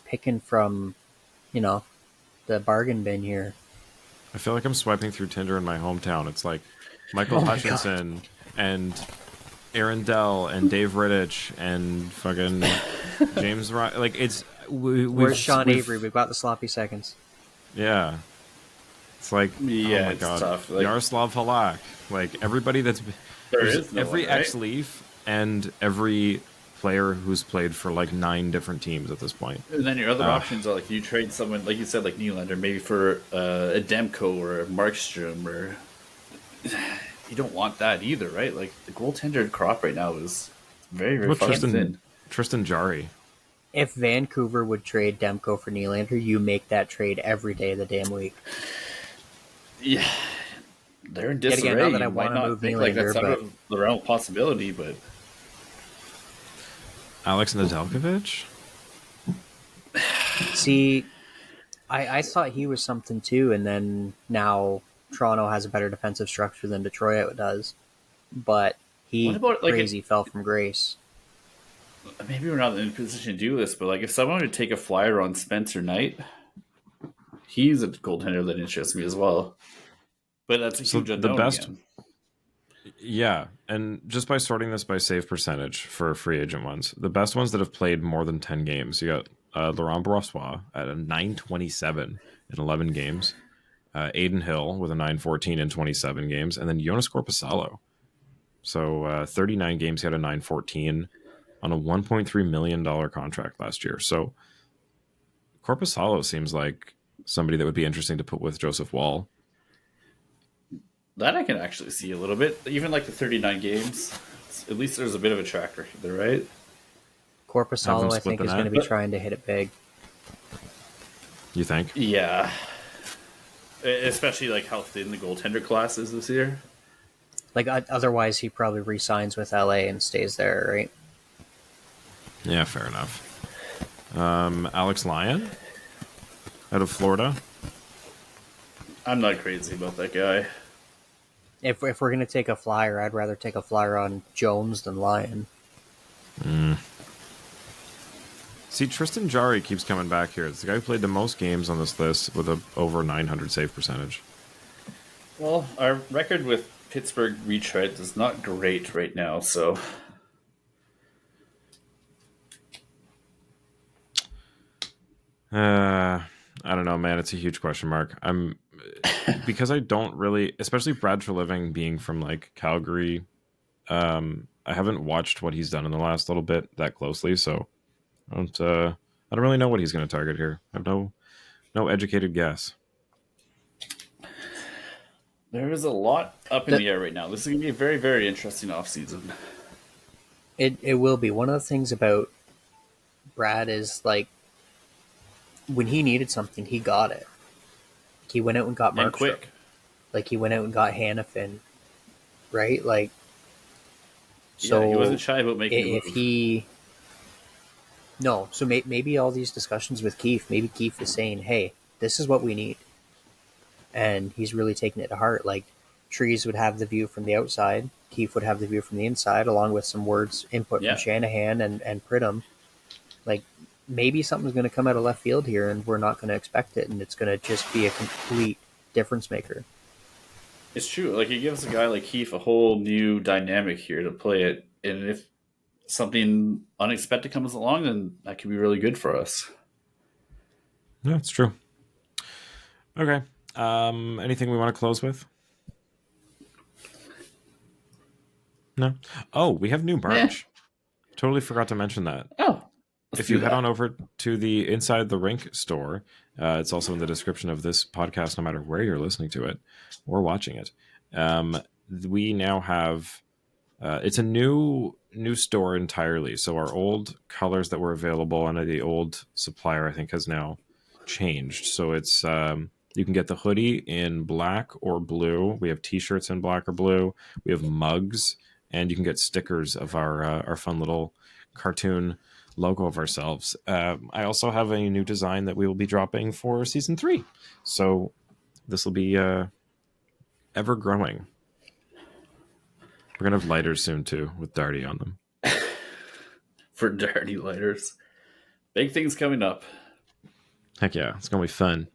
Speaker 3: picking from, the bargain bin here.
Speaker 1: I feel like I'm swiping through Tinder in my hometown. It's like Michael Hutchinson and Aaron Dell and Dave Rittich and fucking James Ryan. Like it's
Speaker 3: where's Sean Avery? We've got the sloppy seconds.
Speaker 1: Yeah, it's like oh my god,
Speaker 2: tough. Like,
Speaker 1: Yaroslav Halak. Like everybody that's every ex-Leaf and every player who's played for like 9 different teams at this point.
Speaker 2: And then your other options are like you trade someone, like you said, like Nylander, maybe for a Demko or a Markstrom, or you don't want that either, right? Like the goaltender crop right now is very, very thin.
Speaker 1: Tristan Jarry.
Speaker 3: If Vancouver would trade Demko for Nylander, you make that trade every day of the damn week.
Speaker 2: Yeah, they're in disarray.
Speaker 3: Again, not that I want to move
Speaker 2: think
Speaker 3: Nylander,
Speaker 2: like that's
Speaker 3: but
Speaker 2: not the realm of possibility, but.
Speaker 1: Alex Nedeljkovic?
Speaker 3: See, I thought he was something too, and then now Toronto has a better defensive structure than Detroit does. But he fell from grace.
Speaker 2: Maybe we're not in a position to do this, but like if someone would take a flyer on Spencer Knight, he's a goaltender that interests me as well. But that's a huge unknown again.
Speaker 1: Yeah, and just by sorting this by save percentage for free agent ones, the best ones that have played more than 10 games, you got Laurent Brossoit at a 927 in 11 games, Aiden Hill with a 914 in 27 games, and then Jonas Korpisalo. So 39 games, he had a 914 on a $1.3 million contract last year. So Korpisalo seems like somebody that would be interesting to put with Joseph Wall.
Speaker 2: That I can actually see a little bit. Even like the 39 games, at least there's a bit of a track record there, right?
Speaker 3: Korpisalo, I think, is going to be trying to hit it big.
Speaker 1: You think?
Speaker 2: Yeah. Especially like how thin the goaltender class is this year.
Speaker 3: Like, otherwise he probably re-signs with LA and stays there, right?
Speaker 1: Yeah, fair enough. Alex Lyon out of Florida.
Speaker 2: I'm not crazy about that guy.
Speaker 3: If we're going to take a flyer, I'd rather take a flyer on Jones than Lyon.
Speaker 1: See, Tristan Jarry keeps coming back here. It's the guy who played the most games on this list with a over 900 save percentage.
Speaker 2: Well, our record with Pittsburgh retreads is not great right now, so...
Speaker 1: I don't know, man. It's a huge question mark. Because I don't really, especially Brad Treliving being from like Calgary. I haven't watched what he's done in the last little bit that closely, so I don't really know what he's going to target here. I have no educated guess.
Speaker 2: There is a lot up in the air right now. This is going to be a very, very interesting offseason.
Speaker 3: It will be. One of the things about Brad is like when he needed something, he got it. He went out and got Markstrom.
Speaker 2: And quick.
Speaker 3: Like he went out and got Hannafin, right? Like, so
Speaker 2: he wasn't shy about making
Speaker 3: if he. No, so maybe all these discussions with Keefe, maybe Keefe is saying, "Hey, this is what we need," and he's really taking it to heart. Like, Trees would have the view from the outside, Keefe would have the view from the inside, along with some input from Shanahan and Pridham. Like, maybe something's going to come out of left field here, and we're not going to expect it, and it's going to just be a complete difference maker.
Speaker 2: It's true. Like, it gives a guy like Keefe a whole new dynamic here to play it. And if something unexpected comes along, then that could be really good for us.
Speaker 1: Yeah, it's true. Okay. Anything we want to close with? No. Oh, we have new merch. Totally forgot to mention that.
Speaker 2: Oh,
Speaker 1: if you head on over to the Inside the Rink store, it's also in the description of this podcast, no matter where you're listening to it or watching it. We now have, it's a new store entirely. So our old colors that were available under the old supplier, I think, has now changed. So it's, you can get the hoodie in black or blue. We have t-shirts in black or blue. We have mugs, and you can get stickers of our fun little cartoon logo of ourselves. I also have a new design that we will be dropping for season 3. So this will be ever growing. We're gonna have lighters soon too, with Darty on them.
Speaker 2: For Darty lighters. Big things coming up.
Speaker 1: Heck yeah, it's gonna be fun.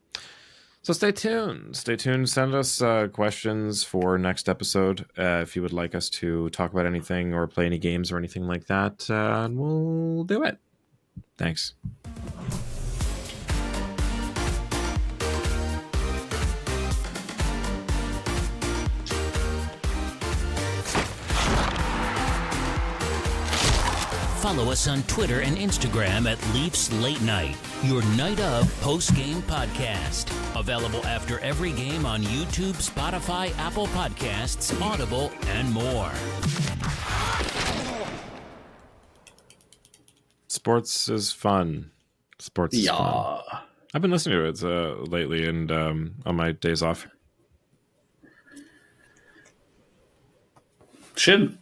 Speaker 1: So stay tuned. Send us questions for next episode if you would like us to talk about anything or play any games or anything like that. And we'll do it. Thanks.
Speaker 5: Follow us on Twitter and Instagram at Leafs Late Night, your night of post-game podcast. Available after every game on YouTube, Spotify, Apple Podcasts, Audible, and more.
Speaker 1: Sports is fun. Sports is fun. I've been listening to it lately and on my days off.
Speaker 2: Shouldn't.